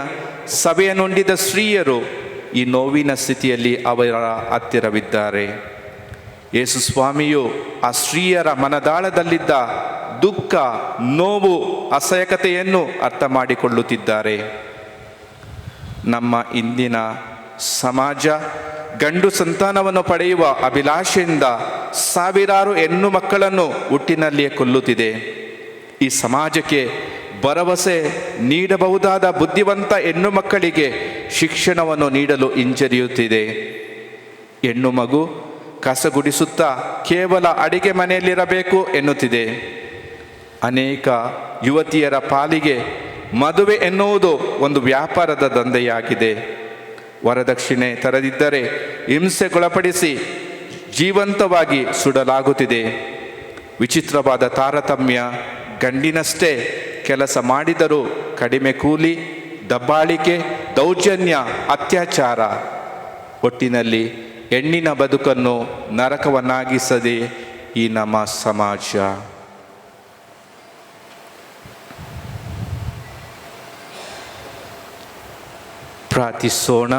Speaker 1: ಸಭೆಯನ್ನುಂಡಿದ ಸ್ತ್ರೀಯರು ಈ ನೋವಿನ ಸ್ಥಿತಿಯಲ್ಲಿ ಅವರ ಹತ್ತಿರವಿದ್ದಾರೆ. ಯೇಸು ಸ್ವಾಮಿಯು ಆ ಸ್ತ್ರೀಯರ ಮನದಾಳದಲ್ಲಿದ್ದ ದುಃಖ, ನೋವು, ಅಸಹ್ಯಕತೆಯನ್ನು ಅರ್ಥ ಮಾಡಿಕೊಳ್ಳುತ್ತಿದ್ದಾರೆ. ನಮ್ಮ ಇಂದಿನ ಸಮಾಜ ಗಂಡು ಸಂತಾನವನ್ನು ಪಡೆಯುವ ಅಭಿಲಾಷೆಯಿಂದ ಸಾವಿರಾರು ಹೆಣ್ಣು ಮಕ್ಕಳನ್ನು ಹುಟ್ಟಿನಲ್ಲಿಯೇ ಕೊಲ್ಲುತ್ತಿದೆ. ಈ ಸಮಾಜಕ್ಕೆ ಭರವಸೆ ನೀಡಬಹುದಾದ ಬುದ್ಧಿವಂತ ಹೆಣ್ಣು ಮಕ್ಕಳಿಗೆ ಶಿಕ್ಷಣವನ್ನು ನೀಡಲು ಹಿಂಜರಿಯುತ್ತಿದೆ. ಹೆಣ್ಣು ಮಗು ಕಸಗುಡಿಸುತ್ತಾ ಕೇವಲ ಅಡಿಗೆ ಮನೆಯಲ್ಲಿರಬೇಕು ಎನ್ನುತ್ತಿದೆ. ಅನೇಕ ಯುವತಿಯರ ಪಾಲಿಗೆ ಮದುವೆ ಎನ್ನುವುದು ಒಂದು ವ್ಯಾಪಾರದ ದಂಧೆಯಾಗಿದೆ. ವರದಕ್ಷಿಣೆ ತರದಿದ್ದರೆ ಹಿಂಸೆಗೊಳಪಡಿಸಿ ಜೀವಂತವಾಗಿ ಸುಡಲಾಗುತ್ತಿದೆ. ವಿಚಿತ್ರವಾದ ತಾರತಮ್ಯ, ಗಂಡಿನಷ್ಟೇ ಕೆಲಸ ಮಾಡಿದರೂ ಕಡಿಮೆ ಕೂಲಿ, ದಬ್ಬಾಳಿಕೆ, ದೌರ್ಜನ್ಯ, ಅತ್ಯಾಚಾರ, ಒಟ್ಟಿನಲ್ಲಿ ಹೆಣ್ಣಿನ ಬದುಕನ್ನು ನರಕವನ್ನಾಗಿಸದೆ ಈ ನಮ್ಮ ಸಮಾಜ. ಪ್ರಾರ್ಥಿಸೋಣ.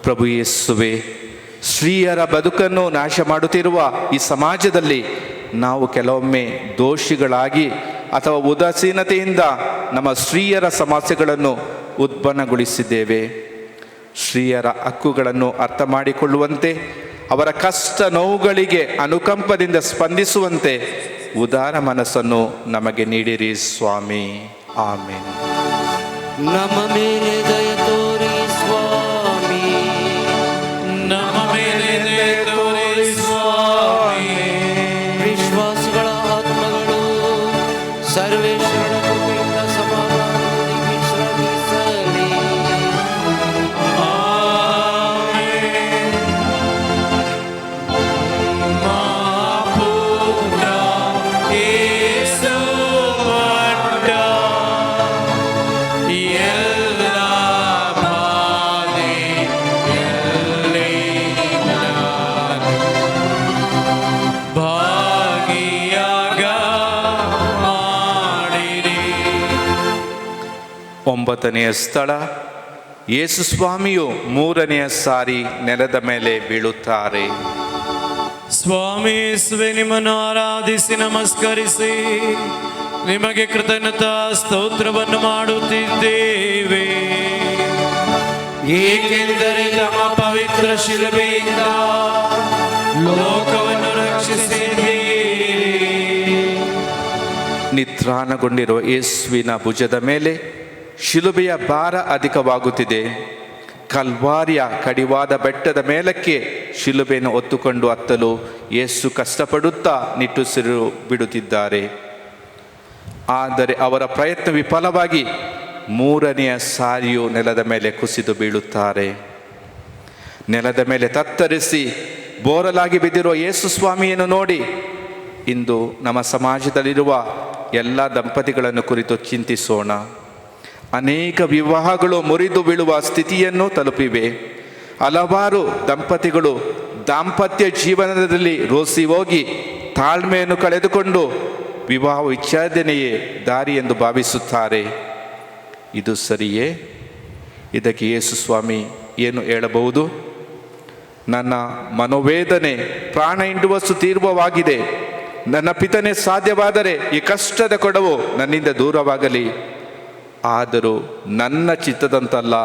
Speaker 1: ಪ್ರಭು ಯೇಸುವೆ, ಸ್ತ್ರೀಯರ ಬದುಕನ್ನು ನಾಶ ಮಾಡುತ್ತಿರುವ ಈ ಸಮಾಜದಲ್ಲಿ ನಾವು ಕೆಲವೊಮ್ಮೆ ದೋಷಿಗಳಾಗಿ ಅಥವಾ ಉದಾಸೀನತೆಯಿಂದ ನಮ್ಮ ಸ್ತ್ರೀಯರ ಸಮಸ್ಯೆಗಳನ್ನು ಉತ್ಪನ್ನಗೊಳಿಸಿದ್ದೇವೆ. ಸ್ತ್ರೀಯರ ಹಕ್ಕುಗಳನ್ನು ಅರ್ಥ ಮಾಡಿಕೊಳ್ಳುವಂತೆ, ಅವರ ಕಷ್ಟ ನೋವುಗಳಿಗೆ ಅನುಕಂಪದಿಂದ ಸ್ಪಂದಿಸುವಂತೆ ಉದಾರ ಮನಸ್ಸನ್ನು ನಮಗೆ ನೀಡಿರಿ ಸ್ವಾಮಿ. ಆಮೇನ್.
Speaker 3: ನಮ್ಮ ಮೇಲೆ ದಯೆ ತೋರಿ ಸ್ವಾಮಿ,
Speaker 2: ನಮ್ಮ ಮೇಲೆ ದಯೆ ತೋರಿ ಸ್ವಾಮಿ.
Speaker 3: ವಿಶ್ವಾಸಿಗಳ ಆತ್ಮಗಳು ಸರ್ವೇಶ್ವರನ ಕೃಪೆಯಿಂದ ಸಮಾಧಾನದಲ್ಲಿ ವಿಶ್ರಮಿಸಲಿ.
Speaker 2: ಮಹಾಪುತ್ರ ಯೇಸು ಪಟ್ಟ ಎಲ್ಲ ಬಾಧೆಯಲ್ಲಿ ನಾನು ಭಾಗಿಯಾಗ ಮಾಡಿರಿ.
Speaker 1: 9ನೆಯ ಸ್ಥಳ, ಯೇಸು ಸ್ವಾಮಿಯು 3ನೆಯ ಸಾರಿ ನೆಲದ ಮೇಲೆ ಬೀಳುತ್ತಾರೆ.
Speaker 2: ಸ್ವಾಮಿ ಯೇಸುವೆ, ನಿಮ್ಮನ್ನು ಆರಾಧಿಸಿ ನಮಸ್ಕರಿಸಿ ನಿಮಗೆ ಕೃತಜ್ಞತಾ ಸ್ತೋತ್ರವನ್ನು ಮಾಡುತ್ತಿದ್ದೇವೆ. ಏಕೆಂದರೆ ನಮ್ಮ ಪವಿತ್ರ ಶಿಲುಬೆಯಿಂದ ಲೋಕವನ್ನು ರಕ್ಷಿಸಿದ್ದೀರಿ.
Speaker 1: ನಿತ್ರಾಣಗೊಂಡಿರುವ ಯೇಸುವಿನ ಭುಜದ ಮೇಲೆ ಶಿಲುಬೆಯ ಭಾರ ಅಧಿಕವಾಗುತ್ತಿದೆ. ಕಲ್ವಾರಿಯ ಕಡಿವಾದ ಬೆಟ್ಟದ ಮೇಲಕ್ಕೆ ಶಿಲುಬೆಯನ್ನು ಹೊತ್ತುಕೊಂಡು ಹತ್ತಲು ಯೇಸು ಕಷ್ಟಪಡುತ್ತಾ ನಿಟ್ಟುಸಿರು ಬಿಡುತ್ತಿದ್ದಾರೆ. ಆದರೆ ಅವರ ಪ್ರಯತ್ನ ವಿಫಲವಾಗಿ ಮೂರನೆಯ ಸಾರಿಯೂ ನೆಲದ ಮೇಲೆ ಕುಸಿದು ಬೀಳುತ್ತಾರೆ. ನೆಲದ ಮೇಲೆ ತತ್ತರಿಸಿ ಬೋರಲಾಗಿ ಬಿದ್ದಿರುವ ಯೇಸು ಸ್ವಾಮಿಯನ್ನು ನೋಡಿ ಇಂದು ನಮ್ಮ ಸಮಾಜದಲ್ಲಿರುವ ಎಲ್ಲ ದಂಪತಿಗಳನ್ನು ಕುರಿತು ಚಿಂತಿಸೋಣ. ಅನೇಕ ವಿವಾಹಗಳು ಮುರಿದು ಬೀಳುವ ಸ್ಥಿತಿಯನ್ನು ತಲುಪಿವೆ. ಹಲವಾರು ದಂಪತಿಗಳು ದಾಂಪತ್ಯ ಜೀವನದಲ್ಲಿ ರೋಸಿ ಹೋಗಿ ತಾಳ್ಮೆಯನ್ನು ಕಳೆದುಕೊಂಡು ವಿವಾಹ ವಿಚ್ಛೇದನೆಯೇ ದಾರಿ ಎಂದು ಭಾವಿಸುತ್ತಾರೆ. ಇದು ಸರಿಯೇ? ಇದಕ್ಕೆ ಯೇಸು ಸ್ವಾಮಿ ಏನು ಹೇಳಬಹುದು? ನನ್ನ ಮನೋವೇದನೆ ಪ್ರಾಣ ಹಿಂಡುವಷ್ಟು ತೀವ್ರವಾಗಿದೆ. ನನ್ನ ಪಿತನೇ, ಸಾಧ್ಯವಾದರೆ ಈ ಕಷ್ಟದ ಕೊಡವು ನನ್ನಿಂದ ದೂರವಾಗಲಿ. ಆದರೂ ನನ್ನ ಚಿತ್ತದಂತಲ್ಲ,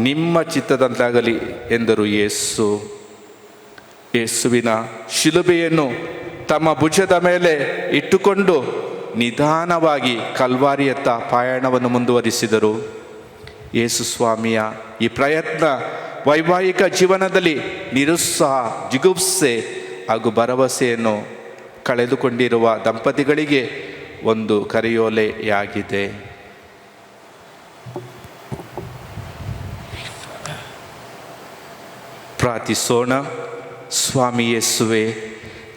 Speaker 1: ನಿಮ್ಮ ಚಿತ್ತದಂತಾಗಲಿ ಎಂದರು ಯೇಸು. ಯೇಸುವಿನ ಶಿಲುಬೆಯನ್ನು ತಮ್ಮ ಭುಜದ ಮೇಲೆ ಇಟ್ಟುಕೊಂಡು ನಿಧಾನವಾಗಿ ಕಲ್ವಾರಿಯತ್ತ ಪಯಣವನ್ನು ಮುಂದುವರಿಸಿದರು. ಯೇಸು ಸ್ವಾಮಿಯ ಈ ಪ್ರಯತ್ನ ವೈವಾಹಿಕ ಜೀವನದಲ್ಲಿ ನಿರುತ್ಸಾಹ, ಜಿಗುಪ್ಸೆ ಹಾಗೂ ಭರವಸೆಯನ್ನು ಕಳೆದುಕೊಂಡಿರುವ ದಂಪತಿಗಳಿಗೆ ಒಂದು ಕರೆಯೋಲೆಯಾಗಿದೆ. ಪ್ರಾರ್ಥಿಸೋಣ. ಸ್ವಾಮಿ ಯೇಸುವೆ,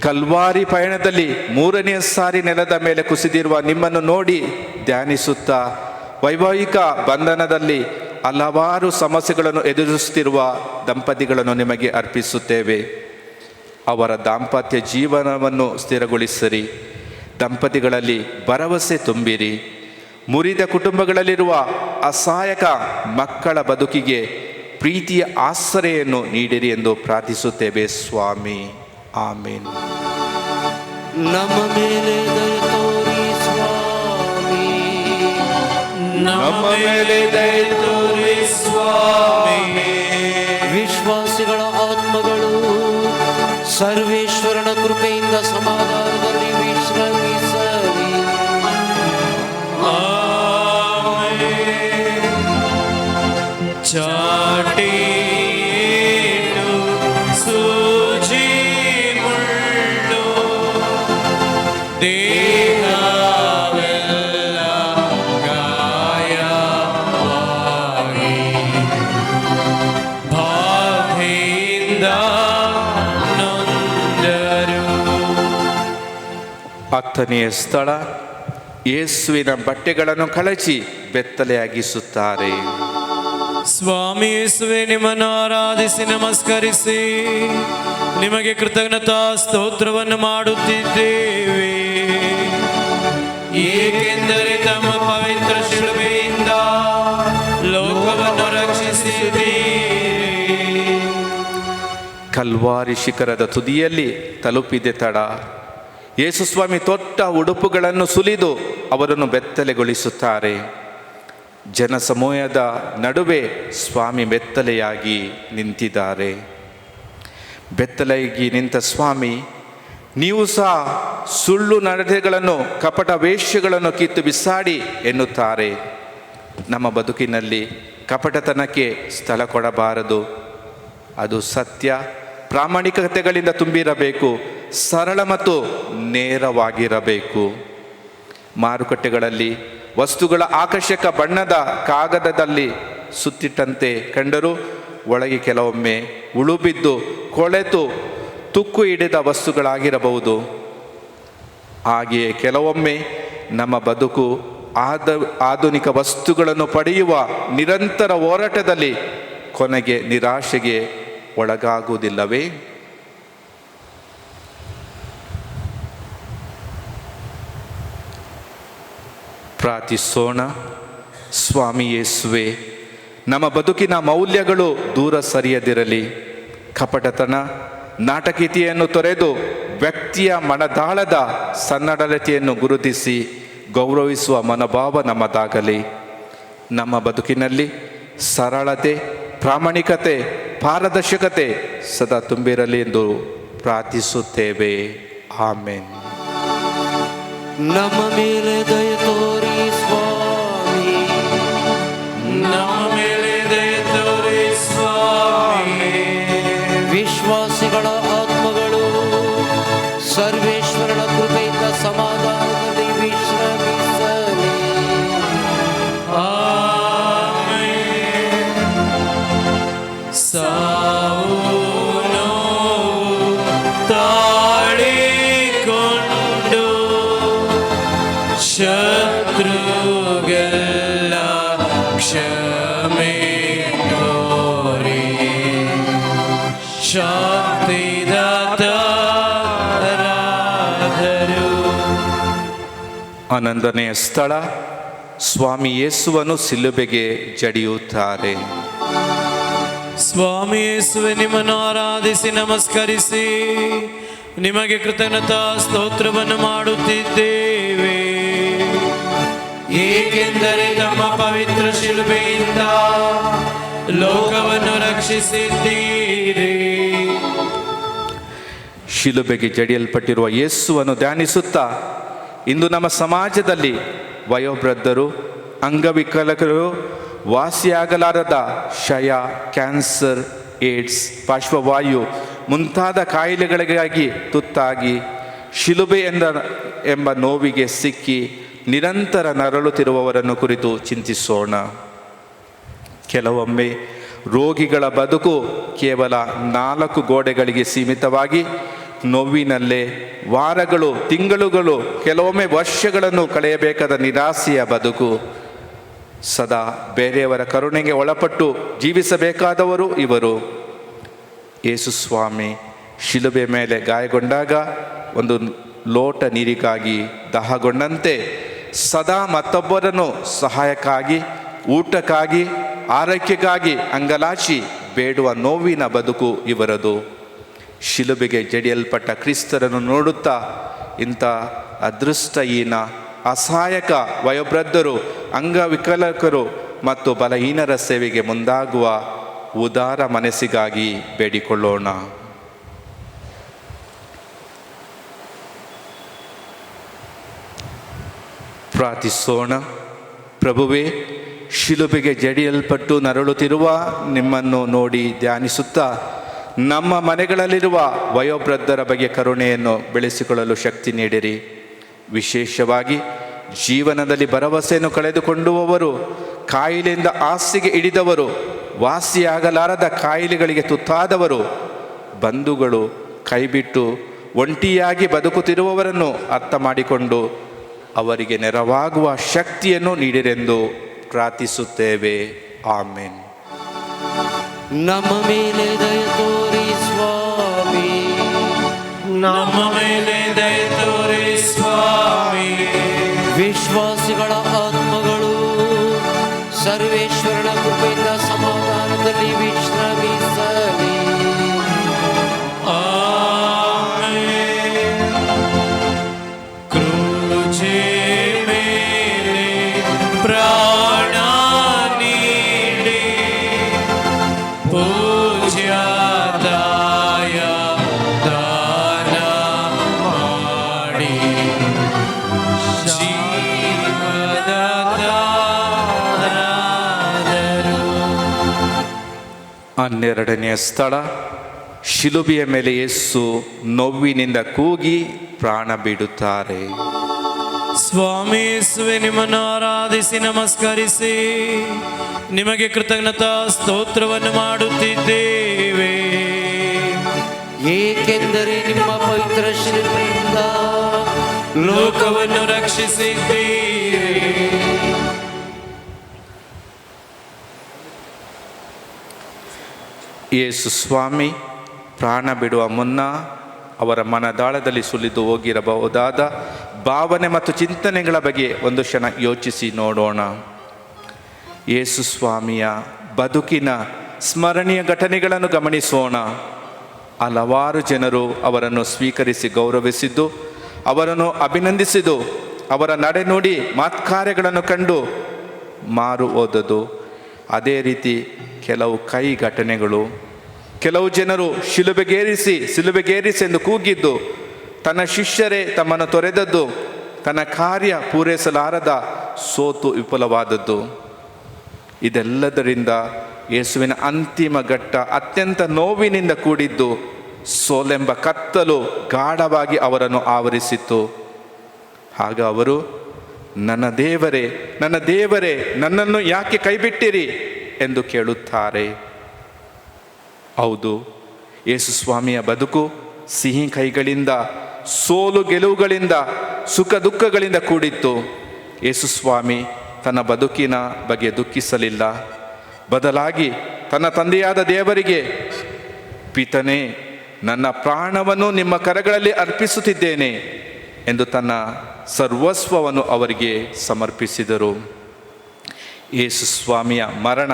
Speaker 1: ಕಲ್ವಾರಿ ಪಯಣದಲ್ಲಿ ಮೂರನೆಯ ಸಾರಿ ನೆಲದ ಮೇಲೆ ಕುಸಿದಿರುವ ನಿಮ್ಮನ್ನು ನೋಡಿ ಧ್ಯಾನಿಸುತ್ತಾ ವೈವಾಹಿಕ ಬಂಧನದಲ್ಲಿ ಹಲವಾರು ಸಮಸ್ಯೆಗಳನ್ನು ಎದುರಿಸುತ್ತಿರುವ ದಂಪತಿಗಳನ್ನು ನಿಮಗೆ ಅರ್ಪಿಸುತ್ತೇವೆ. ಅವರ ದಾಂಪತ್ಯ ಜೀವನವನ್ನು ಸ್ಥಿರಗೊಳಿಸಿರಿ. ದಂಪತಿಗಳಲ್ಲಿ ಭರವಸೆ ತುಂಬಿರಿ. ಮುರಿದ ಕುಟುಂಬಗಳಲ್ಲಿರುವ ಅಸಹಾಯಕ ಮಕ್ಕಳ ಬದುಕಿಗೆ ಪ್ರೀತಿಯ ಆಶ್ರಯನ್ನು ನೀಡಿರಿ ಎಂದು ಪ್ರಾರ್ಥಿಸುತ್ತೇವೆ ಸ್ವಾಮಿ. ಆಮೇನ್.
Speaker 3: ನಮ್ಮ ಮೇಲೆ ದಯೆ ತೋರಿ ಸ್ವಾಮಿ,
Speaker 2: ನಮ್ಮ ಮೇಲೆ ದಯೆ ತೋರಿ ಸ್ವಾಮಿ.
Speaker 3: ವಿಶ್ವಾಸಿಗಳ ಆತ್ಮಗಳು ಸರ್ವೇಶ್ವರನ ಕೃಪೆಯಿಂದ ಸಮಾಧಾನದಲ್ಲಿ ವಿಶ್ರಮಿಸಲಿ.
Speaker 2: ಚಾಟೀಟು ಸೂಜಿ ಮುಳ್ಳು ದೇಹವೆಲ್ಲ ಗಾಯವಾಗಿ ಬಾಧೆಯಿಂದ ನೊಂದರು.
Speaker 1: 10ನೇ ಸ್ಥಳ, ಯೇಸುವಿನ ಬಟ್ಟೆಗಳನ್ನು ಕಳಚಿ ಬೆತ್ತಲೆಯಾಗಿಸುತ್ತಾರೆ.
Speaker 2: ಸ್ವಾಮಿ ಯೇಸುವೆ, ನಿಮ್ಮನ್ನು ಆರಾಧಿಸಿ ನಮಸ್ಕರಿಸಿ ನಿಮಗೆ ಕೃತಜ್ಞತಾ ಸ್ತೋತ್ರವನ್ನು ಮಾಡುತ್ತಿದ್ದೇವೆ. ಏಕೆಂದರೆ ತಮ್ಮ ಪವಿತ್ರ ಶಿಲುಬೆಯಿಂದ ಲೋಕವನ್ನು ರಕ್ಷಿಸಿದ್ದೀರಿ.
Speaker 1: ಕಲ್ವಾರಿ ಶಿಖರದ ತುದಿಯಲ್ಲಿ ತಲುಪಿದೆ ತಡ. ಯೇಸು ಸ್ವಾಮಿ ತೊಟ್ಟ ಉಡುಪುಗಳನ್ನು ಸುಲಿದು ಅವರನ್ನು ಬೆತ್ತಲೆಗೊಳಿಸುತ್ತಾರೆ. ಜನಸಮೂಹದ ನಡುವೆ ಸ್ವಾಮಿ ಬೆತ್ತಲೆಯಾಗಿ ನಿಂತಿದ್ದಾರೆ. ಬೆತ್ತಲೆಯಾಗಿ ನಿಂತ ಸ್ವಾಮಿ, ನೀವು ಸಹ ಸುಳ್ಳು ನಡತೆಗಳನ್ನು, ಕಪಟ ವೇಶ್ಯಗಳನ್ನು ಕಿತ್ತು ಬಿಸಾಡಿ ಎನ್ನುತ್ತಾರೆ. ನಮ್ಮ ಬದುಕಿನಲ್ಲಿ ಕಪಟತನಕ್ಕೆ ಸ್ಥಳ ಕೊಡಬಾರದು. ಅದು ಸತ್ಯ, ಪ್ರಾಮಾಣಿಕತೆಗಳಿಂದ ತುಂಬಿರಬೇಕು. ಸರಳ ಮತ್ತು ನೇರವಾಗಿರಬೇಕು. ಮಾರುಕಟ್ಟೆಗಳಲ್ಲಿ ವಸ್ತುಗಳ ಆಕರ್ಷಕ ಬಣ್ಣದ ಕಾಗದದಲ್ಲಿ ಸುತ್ತಿಟ್ಟಂತೆ ಕಂಡರೂ ಒಳಗೆ ಕೆಲವೊಮ್ಮೆ ಉಳುಬಿದ್ದು ಕೊಳೆತು ತುಕ್ಕು ಹಿಡಿದ ವಸ್ತುಗಳಾಗಿರಬಹುದು. ಹಾಗೆಯೇ ಕೆಲವೊಮ್ಮೆ ನಮ್ಮ ಬದುಕು ಆಧುನಿಕ ವಸ್ತುಗಳನ್ನು ಪಡೆಯುವ ನಿರಂತರ ಹೋರಾಟದಲ್ಲಿ ಕೊನೆಗೆ ನಿರಾಶೆಗೆ ಒಳಗಾಗುವುದಿಲ್ಲವೇ? ಪ್ರಾರ್ಥಿಸೋಣ. ಸ್ವಾಮಿ ಯೇಸುವೆ, ನಮ್ಮ ಬದುಕಿನ ಮೌಲ್ಯಗಳು ದೂರ ಸರಿಯದಿರಲಿ. ಕಪಟತನ, ನಾಟಕೀಯತೆಯನ್ನು ತೊರೆದು ವ್ಯಕ್ತಿಯ ಮನದಾಳದ ಸನ್ನಡತೆಯನ್ನು ಗುರುತಿಸಿ ಗೌರವಿಸುವ ಮನೋಭಾವ ನಮ್ಮದಾಗಲಿ. ನಮ್ಮ ಬದುಕಿನಲ್ಲಿ ಸರಳತೆ, ಪ್ರಾಮಾಣಿಕತೆ, ಪಾರದರ್ಶಕತೆ ಸದಾ ತುಂಬಿರಲಿ ಎಂದು ಪ್ರಾರ್ಥಿಸುತ್ತೇವೆ. ಆಮೇನ್.
Speaker 3: ನಮ್ಮ ಮೇಲೆ ದಯೆ ತೋರಿ ಸ್ವಾಮಿ,
Speaker 2: ಕರುಣೆ ತೋರಿ ಶಾಂತಿದಾತರಾದರು.
Speaker 1: 11ನೇ ಸ್ಥಳ, ಸ್ವಾಮಿ ಯೇಸುವನ್ನು ಸಿಲುಬೆಗೆ ಜಡಿಯುತ್ತಾರೆ.
Speaker 2: ಸ್ವಾಮಿ ಯೇಸುವೆ, ನಿಮ್ಮನ್ನು ಆರಾಧಿಸಿ ನಮಸ್ಕರಿಸಿ ನಿಮಗೆ ಕೃತಜ್ಞತಾ ಸ್ತೋತ್ರವನ್ನು ಮಾಡುತ್ತಿದ್ದೇವೆ, ಏಕೆಂದರೆ ತಮ್ಮ ಪವಿತ್ರ ಶಿಲುಬೆಯಿಂದ ಲೋಕವನ್ನು ರಕ್ಷಿಸಿದ್ದೀರಿ.
Speaker 1: ಶಿಲುಬೆಗೆ ಜಡಿಯಲ್ಪಟ್ಟಿರುವ ಯೇಸುವನ್ನು ಧ್ಯಾನಿಸುತ್ತಾ ಇಂದು ನಮ್ಮ ಸಮಾಜದಲ್ಲಿ ವಯೋವೃದ್ಧರು, ಅಂಗವಿಕಲರು, ವಾಸಿಯಾಗಲಾರದ ಕ್ಷಯ, ಕ್ಯಾನ್ಸರ್, ಏಡ್ಸ್, ಪಾರ್ಶ್ವವಾಯು ಮುಂತಾದ ಕಾಯಿಲೆಗಳಿಗಾಗಿ ತುತ್ತಾಗಿ ಶಿಲುಬೆ ಎಂಬ ನೋವಿಗೆ ಸಿಕ್ಕಿ ನಿರಂತರ ನರಳುತ್ತಿರುವವರನ್ನು ಕುರಿತು ಚಿಂತಿಸೋಣ. ಕೆಲವೊಮ್ಮೆ ರೋಗಿಗಳ ಬದುಕು ಕೇವಲ 4 ಗೋಡೆಗಳಿಗೆ ಸೀಮಿತವಾಗಿ ನೋವಿನಲ್ಲೇ ವಾರಗಳು, ತಿಂಗಳುಗಳು, ಕೆಲವೊಮ್ಮೆ ವರ್ಷಗಳನ್ನು ಕಳೆಯಬೇಕಾದ ನಿರಾಸೆಯ ಬದುಕು. ಸದಾ ಬೇರೆಯವರ ಕರುಣೆಗೆ ಒಳಪಟ್ಟು ಜೀವಿಸಬೇಕಾದವರು ಇವರು. ಯೇಸು ಸ್ವಾಮಿ ಶಿಲುಬೆ ಮೇಲೆ ಗಾಯಗೊಂಡಾಗ ಒಂದು ಲೋಟ ನೀರಿಗಾಗಿ ದಾಹಗೊಂಡಂತೆ ಸದಾ ಮತ್ತೊಬ್ಬರನ್ನು ಸಹಾಯಕ್ಕಾಗಿ, ಊಟಕ್ಕಾಗಿ, ಆರೈಕೆಗಾಗಿ ಅಂಗಲಾಚಿ ಬೇಡುವ ನೋವಿನ ಬದುಕು ಇವರದು. ಶಿಲುಬೆಗೆ ಜಡಿಯಲ್ಪಟ್ಟ ಕ್ರಿಸ್ತರನ್ನು ನೋಡುತ್ತಾ ಇಂಥ ಅದೃಷ್ಟಹೀನ, ಅಸಹಾಯಕ ವಯೋವೃದ್ಧರು, ಅಂಗವಿಕಲಕರು ಮತ್ತು ಬಲಹೀನರ ಸೇವೆಗೆ ಮುಂದಾಗುವ ಉದಾರ ಮನಸ್ಸಿಗಾಗಿ ಬೇಡಿಕೊಳ್ಳೋಣ. ಪ್ರಾರ್ಥಿಸೋಣ. ಪ್ರಭುವೇ, ಶಿಲುಬೆಗೆ ಜಡಿಯಲ್ಪಟ್ಟು ನರಳುತ್ತಿರುವ ನಿಮ್ಮನ್ನು ನೋಡಿ ಧ್ಯಾನಿಸುತ್ತಾ ನಮ್ಮ ಮನೆಗಳಲ್ಲಿರುವ ವಯೋವೃದ್ಧರ ಬಗ್ಗೆ ಕರುಣೆಯನ್ನು ಬೆಳೆಸಿಕೊಳ್ಳಲು ಶಕ್ತಿ ನೀಡಿರಿ. ವಿಶೇಷವಾಗಿ ಜೀವನದಲ್ಲಿ ಭರವಸೆಯನ್ನು ಕಳೆದುಕೊಂಡುವವರು, ಕಾಯಿಲೆಯಿಂದ ಹಾಸಿಗೆ ಹಿಡಿದವರು, ವಾಸಿಯಾಗಲಾರದ ಕಾಯಿಲೆಗಳಿಗೆ ತುತ್ತಾದವರು, ಬಂಧುಗಳು ಕೈಬಿಟ್ಟು ಒಂಟಿಯಾಗಿ ಬದುಕುತ್ತಿರುವವರನ್ನು ಅರ್ಥ ಮಾಡಿಕೊಂಡು ಅವರಿಗೆ ನೆರವಾಗುವ ಶಕ್ತಿಯನ್ನು ನೀಡಿರೆಂದು ಪ್ರಾರ್ಥಿಸುತ್ತೇವೆ. ಆಮೆನ್.
Speaker 3: ನಮ್ಮ ಮೇಲೆ ದಯ ತೋರಿ ಸ್ವಾಮಿ,
Speaker 2: ನಮ್ಮ ಮೇಲೆ ದಯ ತೋರಿ ಸ್ವಾಮಿ.
Speaker 3: ವಿಶ್ವಾಸಿಗಳ ಆತ್ಮಗಳು ಸರ್ವೇಶ್ವರನ ಕೃಪೆಯಿಂದ ಸಮಾಧಾನದಲ್ಲಿ ವಿಶ್ರಮಿಸಲಿ.
Speaker 2: ಆಮೆನ್. ಕ್ರೂಜೆ ಮೇಲೆ ಪ್ರಾಣ ನೀಡಿ ಪೂಜ್ಯದಾಯ ದಾನ ಮಾಡಿ ಜೀವದಾತರಾದರು.
Speaker 1: 12ನೇ ಸ್ಥಳ, ಶಿಲುಬೆಯ ಮೇಲೆ ಯೇಸು ನೋವಿನಿಂದ ಕೂಗಿ ಪ್ರಾಣ ಬಿಡುತ್ತಾರೆ.
Speaker 2: ಸ್ವಾಮಿ ಯೇಸುವೆ, ನಿಮ್ಮನ್ನು ಆರಾಧಿಸಿ ನಮಸ್ಕರಿಸಿ ನಿಮಗೆ ಕೃತಜ್ಞತಾ ಸ್ತೋತ್ರವನ್ನು ಮಾಡುತ್ತಿದ್ದೇವೆ,
Speaker 3: ಏಕೆಂದರೆ ನಿಮ್ಮ ಪವಿತ್ರ ಶಿಲುಬೆಯಿಂದ
Speaker 2: ಲೋಕವನ್ನು ರಕ್ಷಿಸಿದ್ದೀರಿ.
Speaker 1: ಯೇಸು ಸ್ವಾಮಿ ಪ್ರಾಣ ಬಿಡುವ ಮುನ್ನ ಅವರ ಮನದಾಳದಲ್ಲಿ ಸುಲಿದು ಹೋಗಿರಬಹುದಾದ ಭಾವನೆ ಮತ್ತು ಚಿಂತನೆಗಳ ಬಗ್ಗೆ ಒಂದು ಕ್ಷಣ ಯೋಚಿಸಿ ನೋಡೋಣ. ಯೇಸು ಸ್ವಾಮಿಯ ಬದುಕಿನ ಸ್ಮರಣೀಯ ಘಟನೆಗಳನ್ನು ಗಮನಿಸೋಣ. ಹಲವಾರು ಜನರು ಅವರನ್ನು ಸ್ವೀಕರಿಸಿ ಗೌರವಿಸಿದ್ದು, ಅವರನ್ನು ಅಭಿನಂದಿಸಿದ್ದು, ಅವರ ನಡೆನುಡಿ ಮಾತ್ಕಾರ್ಯಗಳನ್ನು ಕಂಡು ಮಾರು ಹೋದದ್ದು. ಅದೇ ರೀತಿ ಕೆಲವು ಕೈ ಘಟನೆಗಳು, ಕೆಲವು ಜನರು ಶಿಲುಬೆಗೇರಿಸಿ ಎಂದು ಕೂಗಿದ್ದು, ತನ್ನ ಶಿಷ್ಯರೇ ತಮ್ಮನ್ನು ತೊರೆದದ್ದು, ತನ್ನ ಕಾರ್ಯ ಪೂರೈಸಲಾರದ ಸೋತು ವಿಫಲವಾದದ್ದು. ಇದೆಲ್ಲದರಿಂದ ಯೇಸುವಿನ ಅಂತಿಮ ಘಟ್ಟ ಅತ್ಯಂತ ನೋವಿನಿಂದ ಕೂಡಿದ್ದು. ಸೋಲೆಂಬ ಕತ್ತಲು ಗಾಢವಾಗಿ ಅವರನ್ನು ಆವರಿಸಿತ್ತು. ಆಗ ಅವರು, ನನ್ನ ದೇವರೇ, ನನ್ನ ದೇವರೇ, ನನ್ನನ್ನು ಯಾಕೆ ಕೈಬಿಟ್ಟಿರಿ ಎಂದು ಕೇಳುತ್ತಾರೆ. ಹೌದು, ಯೇಸು ಸ್ವಾಮಿಯ ಬದುಕು ಸಿಹಿ ಕೈಗಳಿಂದ, ಸೋಲು ಗೆಲುವುಗಳಿಂದ, ಸುಖ ದುಃಖಗಳಿಂದ ಕೂಡಿತ್ತು. ಯೇಸು ಸ್ವಾಮಿ ತನ್ನ ಬದುಕಿನ ಬಗ್ಗೆ ದುಃಖಿಸಲಿಲ್ಲ. ಬದಲಾಗಿ ತನ್ನ ತಂದೆಯಾದ ದೇವರಿಗೆ, ಪಿತನೇ, ನನ್ನ ಪ್ರಾಣವನ್ನು ನಿಮ್ಮ ಕರಗಳಲ್ಲಿ ಅರ್ಪಿಸುತ್ತಿದ್ದೇನೆ ಎಂದು ತನ್ನ ಸರ್ವಸ್ವವನ್ನು ಅವರಿಗೆ ಸಮರ್ಪಿಸಿದರು. ಯೇಸು ಸ್ವಾಮಿಯ ಮರಣ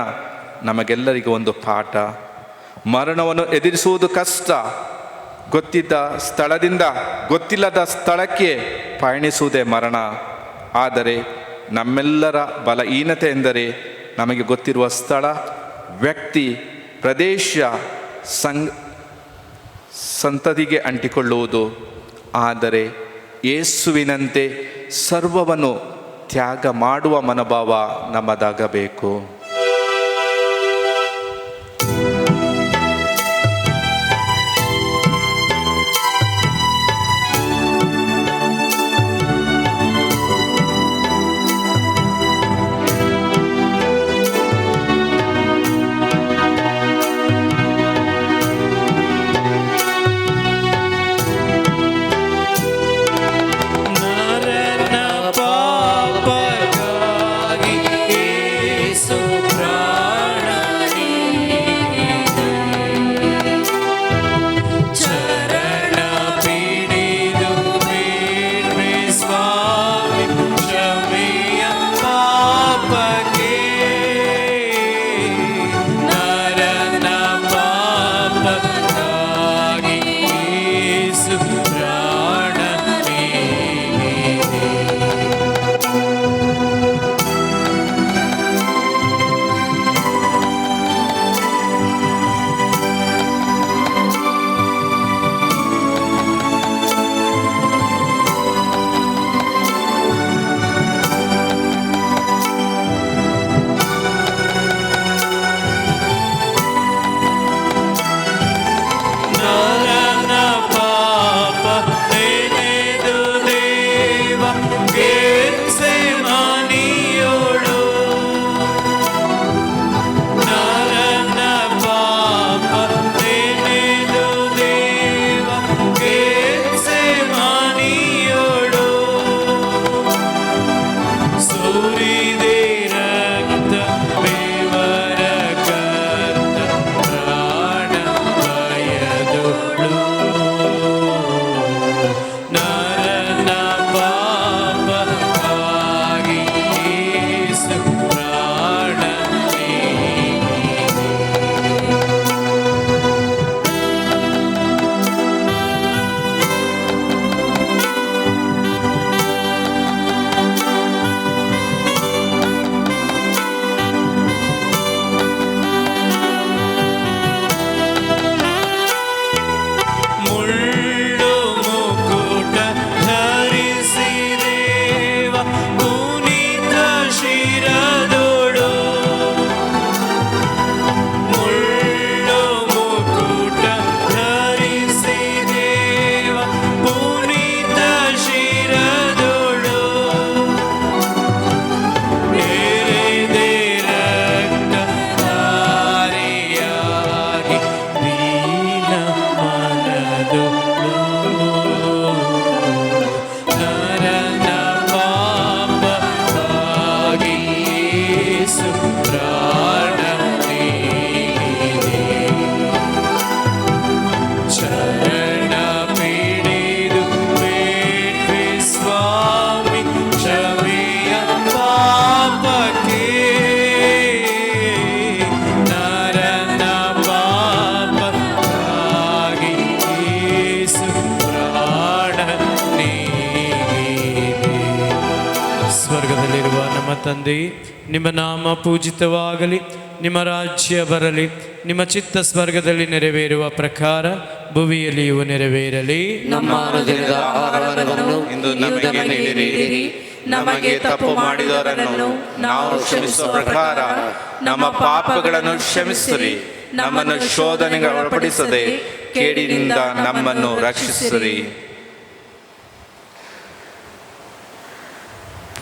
Speaker 1: ನಮಗೆಲ್ಲರಿಗೂ ಒಂದು ಪಾಠ. ಮರಣವನ್ನು ಎದುರಿಸುವುದು ಕಷ್ಟ. ಗೊತ್ತಿದ್ದ ಸ್ಥಳದಿಂದ ಗೊತ್ತಿಲ್ಲದ ಸ್ಥಳಕ್ಕೆ ಪಯಣಿಸುವುದೇ ಮರಣ. ಆದರೆ ನಮ್ಮೆಲ್ಲರ ಬಲಹೀನತೆ ಎಂದರೆ ನಮಗೆ ಗೊತ್ತಿರುವ ಸ್ಥಳ, ವ್ಯಕ್ತಿ, ಪ್ರದೇಶ, ಸಂತತಿಗೆ ಅಂಟಿಕೊಳ್ಳುವುದು. ಆದರೆ ಯೇಸುವಿನಂತೆ ಸರ್ವವನ್ನು ತ್ಯಾಗ ಮಾಡುವ ಮನೋಭಾವ ನಮ್ಮದಾಗಬೇಕು.
Speaker 2: ತಂದೆ, ನಿಮ್ಮ ನಾಮ ಪೂಜಿತವಾಗಲಿ, ನಿಮ್ಮ ರಾಜ್ಯ ಬರಲಿ, ನಿಮ್ಮ ಚಿತ್ತ ಸ್ವರ್ಗದಲ್ಲಿ ನೆರವೇರುವ ಪ್ರಕಾರ ಭುವಿಯಲ್ಲಿಯೂ ನೆರವೇರಲಿ.
Speaker 3: ನಮ್ಮ ಅನುದಿನದ ಆಹಾರವನ್ನು
Speaker 1: ಇಂದು ನಮಗೆ ನೀಡಿರಿ. ನಮಗೆ ತಪ್ಪು ಮಾಡಿದವರನ್ನು ನಾವು ಕ್ಷಮಿಸುವ ಪ್ರಕಾರ ನಮ್ಮ ಪಾಪಗಳನ್ನು ಕ್ಷಮಿಸಿರಿ. ನಮ್ಮನ್ನು ಶೋಧನೆಗೆ ಒಳಪಡಿಸದೆ ಕೇಡಿನಿಂದ ನಮ್ಮನ್ನು ರಕ್ಷಿಸಿರಿ.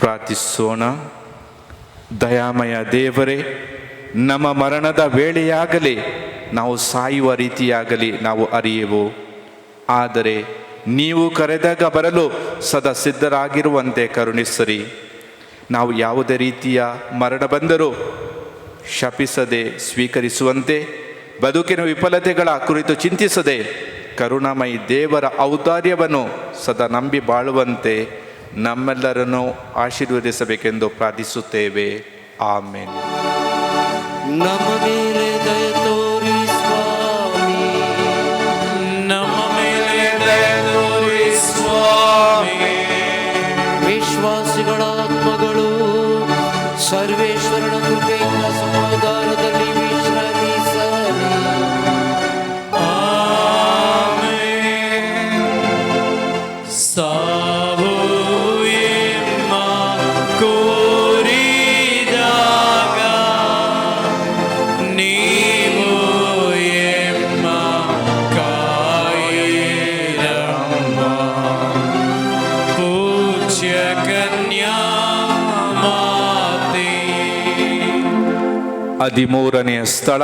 Speaker 1: ಪ್ರಾರ್ಥಿಸೋಣ. ದಯಾಮಯ ದೇವರೇ, ನಮ್ಮ ಮರಣದ ವೇಳೆಯಾಗಲಿ ನಾವು ಸಾಯುವ ರೀತಿಯಾಗಲಿ ನಾವು ಅರಿಯೆವು. ಆದರೆ ನೀವು ಕರೆದಾಗ ಬರಲು ಸದಾ ಸಿದ್ಧರಾಗಿರುವಂತೆ ಕರುಣಿಸಿರಿ. ನಾವು ಯಾವುದೇ ರೀತಿಯ ಮರಣ ಬಂದರೂ ಶಪಿಸದೆ ಸ್ವೀಕರಿಸುವಂತೆ, ಬದುಕಿನ ವಿಫಲತೆಗಳ ಕುರಿತು ಚಿಂತಿಸದೆ ಕರುಣಾಮಯಿ ದೇವರ ಔದಾರ್ಯವನ್ನು ಸದಾ ನಂಬಿ ಬಾಳುವಂತೆ ನಮ್ಮೆಲ್ಲರನ್ನು ಆಶೀರ್ವದಿಸಬೇಕೆಂದು ಪ್ರಾರ್ಥಿಸುತ್ತೇವೆ. ಆಮೇನ್.
Speaker 3: ನಮ್ಮ ಮೇಲೆ ದಯ ತೋರಿ ಸ್ವಾಮಿ,
Speaker 2: ನಮ್ಮ ಮೇಲೆ ದಯ ತೋರಿ ಸ್ವಾಮಿ.
Speaker 3: ವಿಶ್ವಾಸಿಗಳ ಆತ್ಮಗಳು ಸರ್ವೇಶ್ವರನ ಕೃಪೆಯಿಂದ ಸಮಾಧಾನದಲ್ಲಿ ವಿಶ್ರಮಿಸಲಿ.
Speaker 2: ಆಮೆನ್. ಸಾವು ಎಮ್ಮ ಕೋರಿದಾಗ ನೀವು ಎಮ್ಮ ಕಾಯಿರಮ್ಮ. ಪೂಜ್ಯ ಕನ್ಯಾ ಮಾತೆ.
Speaker 1: 13ನೆಯ ಸ್ಥಳ,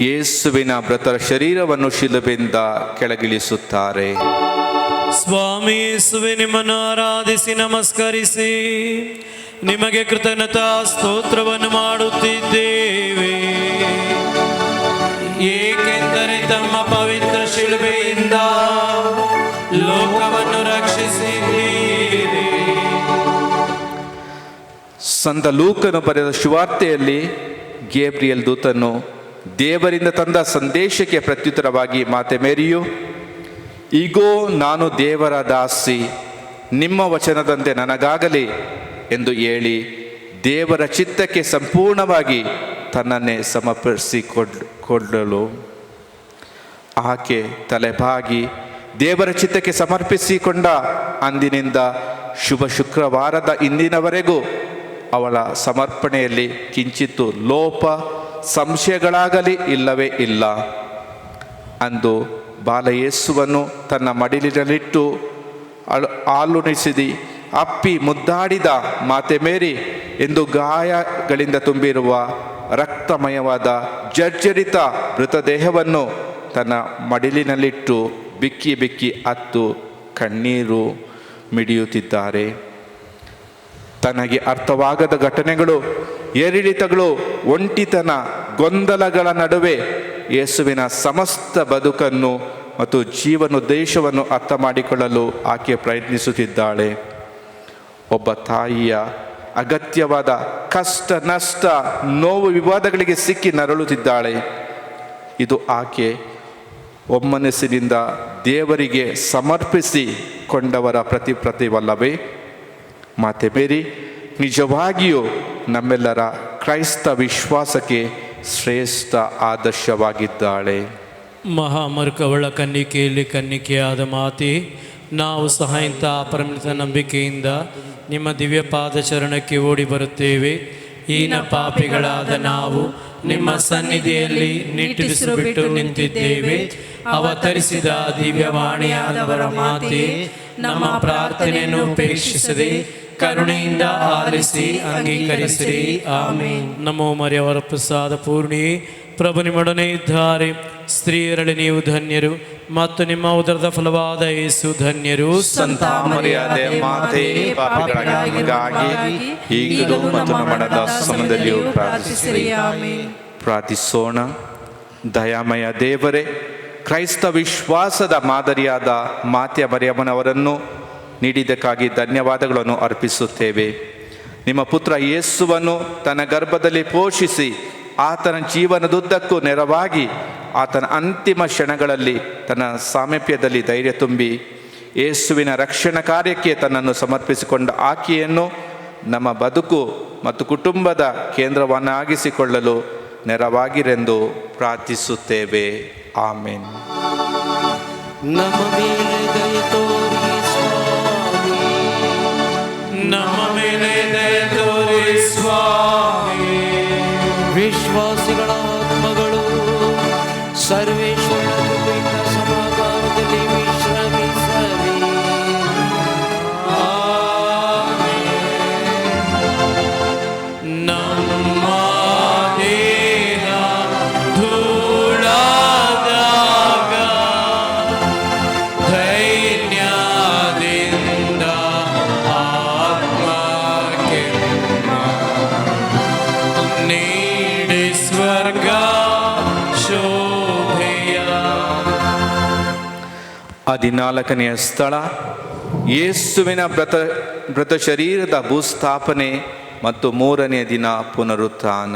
Speaker 1: ಯೇಸುವಿನ ಮೃತರ ಶರೀರವನ್ನು ಶಿಲುಬೆಯಿಂದ ಕೆಳಗಿಳಿಸುತ್ತಾರೆ.
Speaker 2: ಸ್ವಾಮಿ ಯೇಸುವೆ, ನಿಮ್ಮನ್ನು ಆರಾಧಿಸಿ ನಮಸ್ಕರಿಸಿ ನಿಮಗೆ ಕೃತಜ್ಞತಾ ಸ್ತೋತ್ರವನ್ನು ಮಾಡುತ್ತಿದ್ದೇವೆ. ಏಕೆಂದರೆ ತಮ್ಮ ಪವಿತ್ರ ಶಿಲುಬೆಯಿಂದ ಲೋಕವನ್ನು ರಕ್ಷಿಸಿದ್ದೀರಿ.
Speaker 1: ಸಂತ ಲೂಕನು ಬರೆದ ಸುವಾರ್ತೆಯಲ್ಲಿ ಗೇಬ್ರಿಯಲ್ ದೂತನು ದೇವರಿಂದ ತಂದ ಸಂದೇಶಕ್ಕೆ ಪ್ರತ್ಯುತ್ತರವಾಗಿ, ಮಾತೆ ಮೇರಿಯು, ಈಗೋ ನಾನು ದೇವರ ದಾಸಿ, ನಿಮ್ಮ ವಚನದಂತೆ ನನಗಾಗಲಿ ಎಂದು ಹೇಳಿ ದೇವರ ಚಿತ್ತಕ್ಕೆ ಸಂಪೂರ್ಣವಾಗಿ ತನ್ನನ್ನೇ ಸಮರ್ಪಿಸಿಕೊಳ್ಳಲು ಆಕೆ ತಲೆಬಾಗಿ ದೇವರ ಚಿತ್ತಕ್ಕೆ ಸಮರ್ಪಿಸಿಕೊಂಡ ಅಂದಿನಿಂದ ಶುಭ ಶುಕ್ರವಾರದ ಇಂದಿನವರೆಗೂ ಅವಳ ಸಮರ್ಪಣೆಯಲ್ಲಿ ಕಿಂಚಿತ್ತು ಲೋಪ ಸಂಶಯಗಳಾಗಲಿ ಇಲ್ಲವೇ ಇಲ್ಲ. ಅಂದು ಬಾಲಯೇಸುವನ್ನು ತನ್ನ ಮಡಿಲಿನಲ್ಲಿಟ್ಟು ಹಾಲುಣಿಸಿದಿ ಅಪ್ಪಿ ಮುದ್ದಾಡಿದ ಮಾತೆ ಮೇರಿ ಎಂದು ಗಾಯಗಳಿಂದ ತುಂಬಿರುವ ರಕ್ತಮಯವಾದ ಜರ್ಜರಿತ ಮೃತದೇಹವನ್ನು ತನ್ನ ಮಡಿಲಿನಲ್ಲಿಟ್ಟು ಬಿಕ್ಕಿ ಬಿಕ್ಕಿ ಅತ್ತು ಕಣ್ಣೀರು ಮಿಡಿಯುತ್ತಿದ್ದಾರೆ. ತನಗೆ ಅರ್ಥವಾಗದ ಘಟನೆಗಳು, ಏರಿಳಿತಗಳು, ಒಂಟಿತನ, ಗೊಂದಲಗಳ ನಡುವೆ ಯೇಸುವಿನ ಸಮಸ್ತ ಬದುಕನ್ನು ಮತ್ತು ಜೀವನೋದ್ದೇಶವನ್ನು ಅರ್ಥ ಮಾಡಿಕೊಳ್ಳಲು ಆಕೆ ಪ್ರಯತ್ನಿಸುತ್ತಿದ್ದಾಳೆ. ಒಬ್ಬ ತಾಯಿಯ ಅಗತ್ಯವಾದ ಕಷ್ಟ, ನಷ್ಟ, ನೋವು, ವಿವಾದಗಳಿಗೆ ಸಿಕ್ಕಿ ನರಳುತ್ತಿದ್ದಾಳೆ. ಇದು ಆಕೆ ಒಮ್ಮನಸ್ಸಿನಿಂದ ದೇವರಿಗೆ ಸಮರ್ಪಿಸಿಕೊಂಡವರ ಪ್ರತಿವಲ್ಲವೇ? ಮಾತೆ ಮೇರಿ ನಿಜವಾಗಿಯೂ ನಮ್ಮೆಲ್ಲರ ಕ್ರೈಸ್ತ ವಿಶ್ವಾಸಕ್ಕೆ ಶ್ರೇಷ್ಠ ಆದರ್ಶವಾಗಿದ್ದಾಳೆ.
Speaker 2: ಮಹಾಮರ್ಕವಳ ಕನ್ನಿಕೆಯಲ್ಲಿ ಕನ್ನಿಕೆಯಾದ ಮಾತೆ, ನಾವು ಸಹ ಇಂಥ ಅಪರಿಮಿತ ನಂಬಿಕೆಯಿಂದ ನಿಮ್ಮ ದಿವ್ಯ ಪಾದಚರಣಕ್ಕೆ ಓಡಿ ಬರುತ್ತೇವೆ. ಹೀನ ಪಾಪಿಗಳಾದ ನಾವು ನಿಮ್ಮ ಸನ್ನಿಧಿಯಲ್ಲಿ ನಿಟ್ಟುಸಿರು ಬಿಟ್ಟು ನಿಂತಿದ್ದೇವೆ. ಅವತರಿಸಿದ ದಿವ್ಯವಾಣಿಯಾದವರ ಮಾತೆ, ನಮ್ಮ ಪ್ರಾರ್ಥನೆಯನ್ನು ಉಪೇಕ್ಷಿಸದೆ ಕರುಣೆಯಿಂದ ಆಲಿಸಿ ಅಂಗೀಕರಿಸಿರಿ. ಆಮೇನ್. ನಮೋ ಮರಿಯವರ ಪ್ರಸಾದ ಪೂರ್ಣಿಯೇ, ಪ್ರಭು ನಿಮ್ಮೊಡನೆ ಇದ್ದಾರೆ. ಸ್ತ್ರೀಯರಲ್ಲಿ ನೀವು ಧನ್ಯರು ಮತ್ತು ನಿಮ್ಮ ಉದರದ ಫಲವಾದ ಯೇಸು ಧನ್ಯರು.
Speaker 1: ಸಂತ ಮರಿಯಾದೆ ಮಾತೆ, ಪಾಪಿಗಳಾಗಿ ನಮಗಾಗಿ ಈಗಲೂ ಮತ್ತು ನಮ್ಮ ಮರಣದ ಸಮಯದಲ್ಲಿಯೂ ಪ್ರಾರ್ಥಿಸಿರಿ. ಪ್ರಾರ್ಥಿಸೋಣ. ದಯಾಮಯ ದೇವರೇ, ಕ್ರೈಸ್ತ ವಿಶ್ವಾಸದ ಮಾದರಿಯಾದ ಮಾತೆ ಮರಿಯಮ್ಮನವರನ್ನು ನೀಡಿದ್ದಕ್ಕಾಗಿ ಧನ್ಯವಾದಗಳನ್ನು ಅರ್ಪಿಸುತ್ತೇವೆ. ನಿಮ್ಮ ಪುತ್ರ ಯೇಸುವನ್ನು ತನ್ನ ಗರ್ಭದಲ್ಲಿ ಪೋಷಿಸಿ ಆತನ ಜೀವನದುದ್ದಕ್ಕೂ ನೆರವಾಗಿ ಆತನ ಅಂತಿಮ ಕ್ಷಣಗಳಲ್ಲಿ ತನ್ನ ಸಾಮೀಪ್ಯದಲ್ಲಿ ಧೈರ್ಯ ತುಂಬಿ ಯೇಸುವಿನ ರಕ್ಷಣಾ ಕಾರ್ಯಕ್ಕೆ ತನ್ನನ್ನು ಸಮರ್ಪಿಸಿಕೊಂಡ ಆಕೆಯನ್ನು ನಮ್ಮ ಬದುಕು ಮತ್ತು ಕುಟುಂಬದ ಕೇಂದ್ರವನ್ನಾಗಿಸಿಕೊಳ್ಳಲು ನೆರವಾಗಿರೆಂದು ಪ್ರಾರ್ಥಿಸುತ್ತೇವೆ. ಆಮೇನ್.
Speaker 3: ನಮ್ಮ ಮೇಲೆ ದಯ ತೋರಿ ಸ್ವಾಮಿ,
Speaker 2: ನಮ್ಮ ಮೇಲೆ ದಯ ತೋರಿ ಸ್ವಾಮಿ.
Speaker 3: ವಿಶ್ವಾಸಿಗಳ ಆತ್ಮಗಳು ಸರ್ವೇಶ್ವರನ ಕೃಪೆಯಿಂದ ಸಮಾಧಾನದಲ್ಲಿ ವಿಶ್ರಮಿಸಲಿ.
Speaker 2: ನಮ್ಮ ದೇಹ ಧೂಳಾದಾಗ ಧೈರ್ಯದಿಂದ ಆತ್ಮಕ್ಕೆ ನೀಡುವ
Speaker 1: 14ನೆಯ ಸ್ಥಳ ಯೇಸುವಿನ ಮೃತ ಶರೀರದ ಭೂಸ್ಥಾಪನೆ ಮತ್ತು 3ನೇ ದಿನ ಪುನರುತ್ಥಾನ.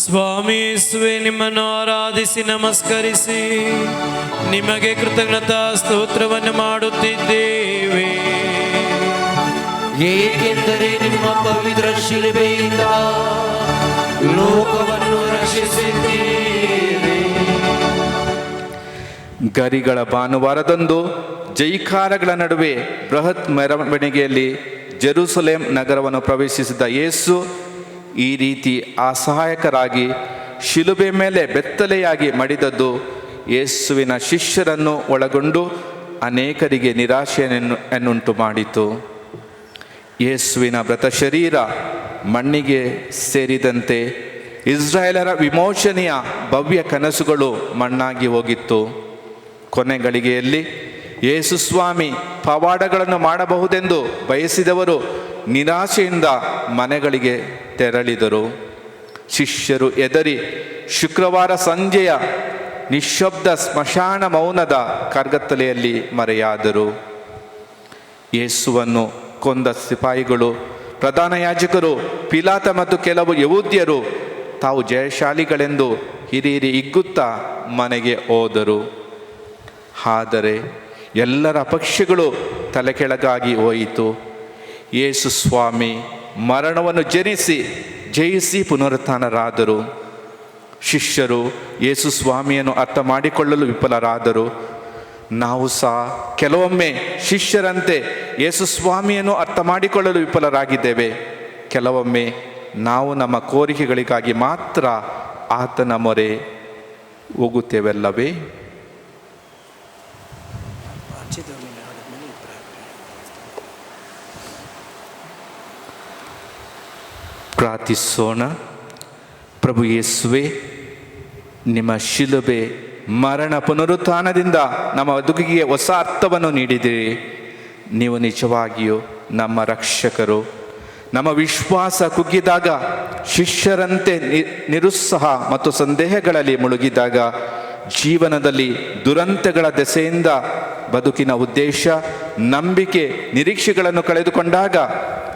Speaker 2: ಸ್ವಾಮಿ ಯೇಸುವೆ, ನಿಮ್ಮನ್ನು ಆರಾಧಿಸಿ ನಮಸ್ಕರಿಸಿ ನಿಮಗೆ ಕೃತಜ್ಞತಾ ಸ್ತೋತ್ರವನ್ನು ಮಾಡುತ್ತಿದ್ದೇವೆ.
Speaker 3: ಏಕೆಂದರೆ ನಿಮ್ಮ ಪವಿತ್ರ ಶಿಲುಬೆಯಿಂದ ಲೋಕವನ್ನು ರಕ್ಷಿಸಿದ್ದೀರಿ.
Speaker 1: ಗರಿಗಳ ಭಾನುವಾರದಂದು ಜೈಕಾರಗಳ ನಡುವೆ ಬೃಹತ್ ಮೆರವಣಿಗೆಯಲ್ಲಿ ಜೆರುಸಲೇಮ್ ನಗರವನ್ನು ಪ್ರವೇಶಿಸಿದ ಯೇಸು ಈ ರೀತಿ ಅಸಹಾಯಕರಾಗಿ ಶಿಲುಬೆ ಮೇಲೆ ಬೆತ್ತಲೆಯಾಗಿ ಮಡಿದದ್ದು ಯೇಸುವಿನ ಶಿಷ್ಯರನ್ನು ಒಳಗೊಂಡು ಅನೇಕರಿಗೆ ನಿರಾಶೆಯನ್ನುಂಟು ಮಾಡಿತು. ಯೇಸುವಿನ ಮೃತ ಶರೀರ ಮಣ್ಣಿಗೆ ಸೇರಿದಂತೆ ಇಸ್ರಾಯೇಲರ ವಿಮೋಚನೆಯ ಭವ್ಯ ಕನಸುಗಳು ಮಣ್ಣಾಗಿ ಹೋಗಿತ್ತು. ಕೊನೆ ಗಳಿಗೆಯಲ್ಲಿ ಯೇಸು ಸ್ವಾಮಿ ಪವಾಡಗಳನ್ನು ಮಾಡಬಹುದೆಂದು ಬಯಸಿದವರು ನಿರಾಶೆಯಿಂದ ಮನೆಗಳಿಗೆ ತೆರಳಿದರು. ಶಿಷ್ಯರು ಎದರಿ ಶುಕ್ರವಾರ ಸಂಜೆಯ ನಿಶ್ಶಬ್ದ ಸ್ಮಶಾನ ಮೌನದ ಕಾರ್ಗತ್ತಲೆಯಲ್ಲಿ ಮರೆಯಾದರು. ಯೇಸುವನ್ನು ಕೊಂದ ಸಿಪಾಯಿಗಳು, ಪ್ರಧಾನ ಯಾಜಕರು, ಪಿಲಾತ ಮತ್ತು ಕೆಲವು ಯಹೂದ್ಯರು ತಾವು ಜಯಶಾಲಿಗಳೆಂದು ಹಿರಿಯರಿ ಹಿಗ್ಗುತ್ತಾ ಮನೆಗೆ ಹೋದರು. ಆದರೆ ಎಲ್ಲರ ಅಪೇಕ್ಷೆಗಳು ತಲೆಕೆಳಗಾಗಿ ಹೋಯಿತು. ಯೇಸು ಸ್ವಾಮಿ ಮರಣವನ್ನು ಜಯಿಸಿ ಪುನರುತ್ಥಾನರಾದರು. ಶಿಷ್ಯರು ಯೇಸು ಸ್ವಾಮಿಯನ್ನು ಅರ್ಥ ಮಾಡಿಕೊಳ್ಳಲು ವಿಫಲರಾದರು. ನಾವು ಸಹ ಕೆಲವೊಮ್ಮೆ ಶಿಷ್ಯರಂತೆ ಯೇಸು ಸ್ವಾಮಿಯನ್ನು ಅರ್ಥ ಮಾಡಿಕೊಳ್ಳಲು ವಿಫಲರಾಗಿದ್ದೇವೆ. ಕೆಲವೊಮ್ಮೆ ನಾವು ನಮ್ಮ ಕೋರಿಕೆಗಳಿಗಾಗಿ ಮಾತ್ರ ಆತನ ಮೊರೆ ಹೋಗುತ್ತೇವಲ್ಲವೇ? ಪ್ರಾರ್ಥಿಸೋಣ. ಪ್ರಭು ಯೇಸುವೆ, ನಿಮ್ಮ ಶಿಲುಬೆ ಮರಣ ಪುನರುತ್ಥಾನದಿಂದ ನಮ್ಮ ಬದುಕಿಗೆ ಹೊಸ ಅರ್ಥವನ್ನು ನೀಡಿದಿರಿ. ನೀವು ನಿಜವಾಗಿಯೂ ನಮ್ಮ ರಕ್ಷಕರು. ನಮ್ಮ ವಿಶ್ವಾಸ ಕುಗ್ಗಿದಾಗ, ಶಿಷ್ಯರಂತೆ ನಿರುತ್ಸಾಹ ಮತ್ತು ಸಂದೇಹಗಳಲ್ಲಿ ಮುಳುಗಿದಾಗ, ಜೀವನದಲ್ಲಿ ದುರಂತಗಳ ದೆಸೆಯಿಂದ ಬದುಕಿನ ಉದ್ದೇಶ, ನಂಬಿಕೆ, ನಿರೀಕ್ಷೆಗಳನ್ನು ಕಳೆದುಕೊಂಡಾಗ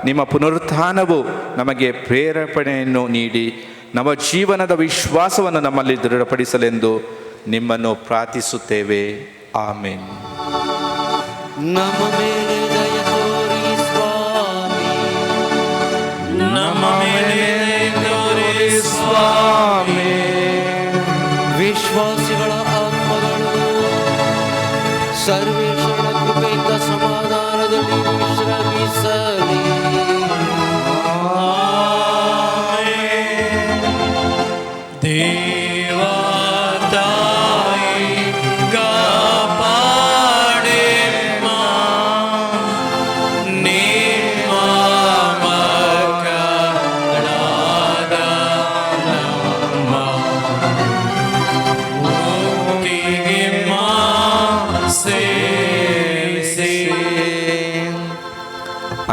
Speaker 1: ನಿಮ್ಮ ಪುನರುತ್ಥಾನವು ನಮಗೆ ಪ್ರೇರೇಪಣೆಯನ್ನು ನೀಡಿ ನಮ್ಮ ಜೀವನದ ವಿಶ್ವಾಸವನ್ನು ನಮ್ಮಲ್ಲಿ ದೃಢಪಡಿಸಲೆಂದು ನಿಮ್ಮನ್ನು ಪ್ರಾರ್ಥಿಸುತ್ತೇವೆ. ಆಮೆನ್.
Speaker 3: ನಮ್ಮ ಮೇಲೆ ದಯ ತೋರಿ ಸ್ವಾಮಿ,
Speaker 2: ನಮ್ಮ ಮೇಲೆ ತೋರಿ ಸ್ವಾಮಿ.
Speaker 3: ವಿಶ್ವಾಸಿಗಳ ಆತ್ಮಗಳು ಸರ್ವೇಶ್ವರನ ಕೃಪೆಯಿಂದ ಸಮಾಧಾನದಲ್ಲಿ ವಿಶ್ರಮಿಸಲಿ.
Speaker 2: ದೇವಾ ತಾಯಿ ಕಾಪಾಡೆಮ್ಮ, ನಿಮ್ಮ ಮಕ್ಕಳಾದ ನಮ್ಮ ಮುಕ್ತಿಗೆ ಸೇರಿಸಿ.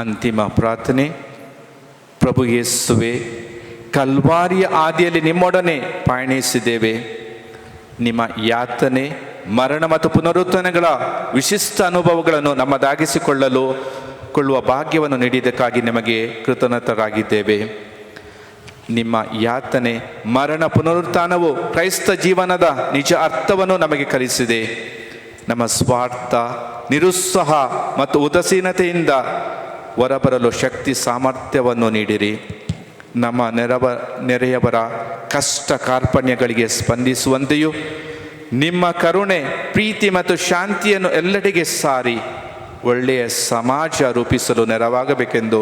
Speaker 1: ಅಂತಿಮ ಪ್ರಾರ್ಥನೆ. ಪ್ರಭು ಯೇಸುವೆ, ಕಲ್ವಾರಿಯ ಆದಿಯಲ್ಲಿ ನಿಮ್ಮೊಡನೆ ಪಯಣಿಸಿದ್ದೇವೆ. ನಿಮ್ಮ ಯಾತನೆ, ಮರಣ ಮತ್ತು ಪುನರುತ್ಥಾನಗಳ ವಿಶಿಷ್ಟ ಅನುಭವಗಳನ್ನು ನಮ್ಮದಾಗಿಸಿಕೊಳ್ಳುವ ಭಾಗ್ಯವನ್ನು ನೀಡಿದ್ದಕ್ಕಾಗಿ ನಿಮಗೆ ಕೃತಜ್ಞರಾಗಿದ್ದೇವೆ. ನಿಮ್ಮ ಯಾತನೆ, ಮರಣ, ಪುನರುತ್ಥಾನವು ಕ್ರೈಸ್ತ ಜೀವನದ ನಿಜ ಅರ್ಥವನ್ನು ನಮಗೆ ಕಲಿಸಿದೆ. ನಮ್ಮ ಸ್ವಾರ್ಥ, ನಿರುತ್ಸಾಹ ಮತ್ತು ಉದಾಸೀನತೆಯಿಂದ ಹೊರಬರಲು ಶಕ್ತಿ ಸಾಮರ್ಥ್ಯವನ್ನು ನೀಡಿರಿ. ನಮ್ಮ ನೆರೆಯವರ ಕಷ್ಟ ಕಾರ್ಪಣ್ಯಗಳಿಗೆ ಸ್ಪಂದಿಸುವಂತೆಯೂ ನಿಮ್ಮ ಕರುಣೆ, ಪ್ರೀತಿ ಮತ್ತು ಶಾಂತಿಯನ್ನು ಎಲ್ಲೆಡೆಗೆ ಸಾರಿ ಒಳ್ಳೆಯ ಸಮಾಜ ರೂಪಿಸಲು ನೆರವಾಗಬೇಕೆಂದು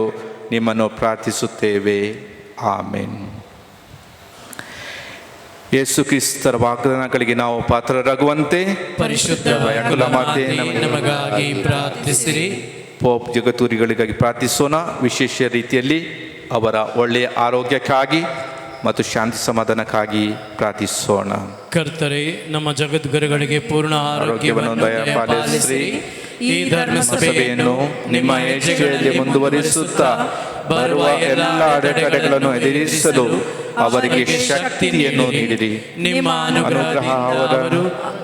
Speaker 1: ನಿಮ್ಮನ್ನು ಪ್ರಾರ್ಥಿಸುತ್ತೇವೆ. ಆಮೆನ್. ಯೇಸು ಕ್ರಿಸ್ತರ ವಾಗ್ದಾನಗಳಿಗೆ ನಾವು ಪಾತ್ರರಾಗುವಂತೆ
Speaker 2: ಪರಿಶುದ್ಧ
Speaker 1: ಮಾತೆ
Speaker 2: ನಮಗಾಗಿ ಪ್ರಾರ್ಥಿಸಿರಿ.
Speaker 1: ಪೋಪ್ ಜಗತ್ತೂರಿಗಳಿಗಾಗಿ ಪ್ರಾರ್ಥಿಸೋಣ. ವಿಶೇಷ ರೀತಿಯಲ್ಲಿ ಅವರ ಒಳ್ಳೆಯ ಆರೋಗ್ಯಕ್ಕಾಗಿ ಮತ್ತು ಶಾಂತಿ ಸಮಾಧಾನಕ್ಕಾಗಿ ಪ್ರಾರ್ಥಿಸೋಣ.
Speaker 2: ಕರ್ತರೆ, ನಮ್ಮ ಜಗದ್ಗುರುಗಳಿಗೆ ಪೂರ್ಣ ಆರೋಗ್ಯವನ್ನು ದಯಪಾಲಿಸಿರಿ. ಈ ಧರ್ಮಸಭೆಯನ್ನು ನಿಮ್ಮ ಹೆಜ್ಜೆಗಳಲ್ಲಿ ಮುಂದುವರಿಸುತ್ತಾ ಬರುವ ಎಲ್ಲ ಅಡೆತಡೆಗಳನ್ನು ಎದುರಿಸಲು ಅವರಿಗೆ ಶಕ್ತಿಯನ್ನು ನೀಡಿರಿ. ನಿಮ್ಮ ಅನುಗ್ರಹ ಅವರು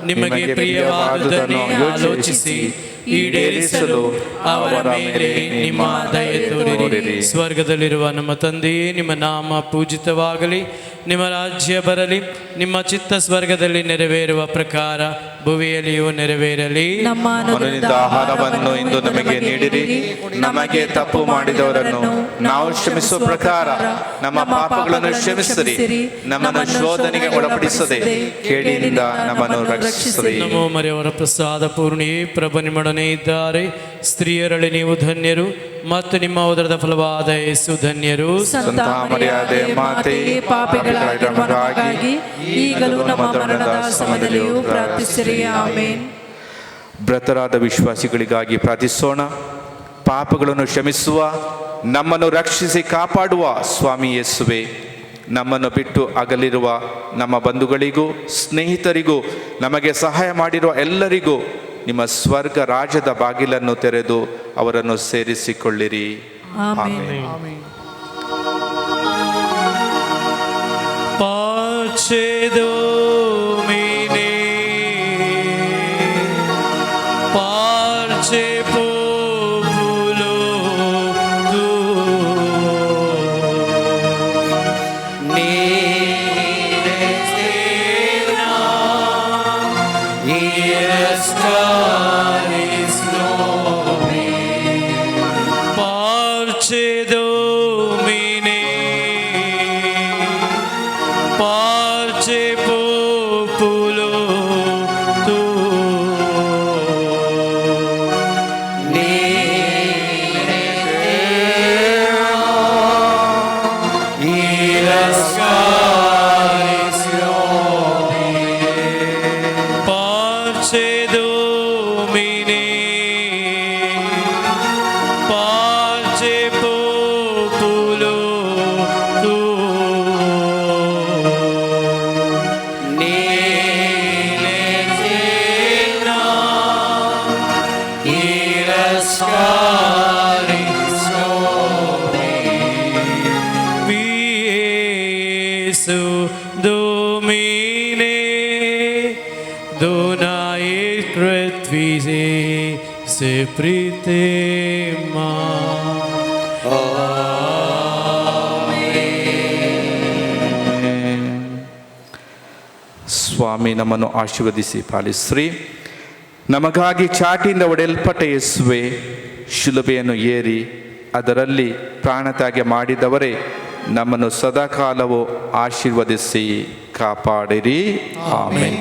Speaker 2: ನಿಮಗೆ ಪ್ರಿಯವಾದುದನ್ನು ಆಲೋಚಿಸಿ ಈಡೇರಿಸಲು ಅವರ ಮೇಲೆ ನಿಮ್ಮ ದಯೆ ತೋರಿರಿ. ಸ್ವರ್ಗದಲ್ಲಿರುವ ನಮ್ಮ ತಂದೆಯೇ, ನಿಮ್ಮ ನಾಮ ಪೂಜಿತವಾಗಲಿ, ನಿಮ್ಮ ರಾಜ್ಯ ಬರಲಿ, ನಿಮ್ಮ ಚಿತ್ತ ಸ್ವರ್ಗದಲ್ಲಿ ನೆರವೇರುವ ಪ್ರಕಾರ ಭುವಿಯಲ್ಲಿಯೂ ನೆರವೇರಲಿ.
Speaker 4: ನಮ್ಮ
Speaker 1: ಅನುದಿನದ ಆಹಾರವನ್ನು ಇಂದು ನಮಗೆ ನೀಡಿರಿ. ನಮಗೆ ತಪ್ಪು ಮಾಡಿದವರನ್ನು ನಾವು ಕ್ಷಮಿಸುವ ಪ್ರಕಾರ ನಮ್ಮ ಪಾಪಗಳನ್ನು ಕ್ಷಮಿಸಿರಿ. ನಮ್ಮನ್ನು ಶೋಧನೆಗೆ ಒಳಪಡಿಸದೆ ಕೇಡಿನಿಂದ ನಮ್ಮನ್ನು ರಕ್ಷಿಸಿರಿ.
Speaker 2: ನಮೋ ಮರಿಯವರ ಪ್ರಸಾದ ಪೂರ್ಣಿಯೇ, ಪ್ರಭು ನಿಮ್ಮೊಡನೆ ಇದ್ದಾರೆ. ಸ್ತ್ರೀಯರಲ್ಲಿ ನೀವು ಧನ್ಯರು ಮತ್ತು ನಿಮ್ಮ ಉದರದ ಫಲವಾದ ಯೇಸು ಧನ್ಯರು.
Speaker 4: ಸಂತ ಮರಿಯಾದೆ ಮಾತೆಯೇ, ಪಾಪಿಗಳಾಗಿರುವ ನಮಗಾಗಿ ಈಗಲೂ ನಮ್ಮ ಮರಣದ ಸಮಯದಲ್ಲಿಯೂ ಪ್ರಾರ್ಥಿಸಿರಿ. ಆಮೆನ್.
Speaker 1: ಬ್ರತರಾದ ವಿಶ್ವಾಸಿಗಳಿಗಾಗಿ ಪ್ರಾರ್ಥಿಸೋಣ. ಪಾಪಗಳನ್ನು ಕ್ಷಮಿಸುವ, ನಮ್ಮನ್ನು ರಕ್ಷಿಸಿ ಕಾಪಾಡುವ ಸ್ವಾಮಿ ಯೇಸುವೆ, ನಮ್ಮನ್ನು ಬಿಟ್ಟು ಅಗಲಿರುವ ನಮ್ಮ ಬಂಧುಗಳಿಗೂ ಸ್ನೇಹಿತರಿಗೂ ನಮಗೆ ಸಹಾಯ ಮಾಡಿರುವ ಎಲ್ಲರಿಗೂ ನಿಮ್ಮ ಸ್ವರ್ಗ ರಾಜ್ಯದ ಬಾಗಿಲನ್ನು ತೆರೆದು ಅವರನ್ನು ಸೇರಿಸಿಕೊಳ್ಳಿರಿ.
Speaker 4: Amen.
Speaker 2: Pace Domine, parce populo tuo, nire stella, ies caris nomi, parce Domine, parce populo tuo, nire terra, iras caris nomi, parce Domine, parce populo tuo, nelle terra, iras caris nomi, Jesu Domine, dona et cretvise se pritema.
Speaker 1: ಸ್ವಾಮಿ ನಮ್ಮನ್ನು ಆಶೀರ್ವದಿಸಿ ಪಾಲಿಸ್ರಿ. ನಮಗಾಗಿ ಚಾಟಿಯಿಂದ ಒಡೆಯಲ್ಪಟ್ಟ ಯೇಸುವೆ, ಶಿಲುಬೆಯನ್ನು ಏರಿ ಅದರಲ್ಲಿ ಪ್ರಾಣತ್ಯಾಗ ಮಾಡಿದವರೇ, ನಮ್ಮನ್ನು ಸದಾಕಾಲವೂ ಆಶೀರ್ವದಿಸಿ ಕಾಪಾಡಿರಿ. Amen.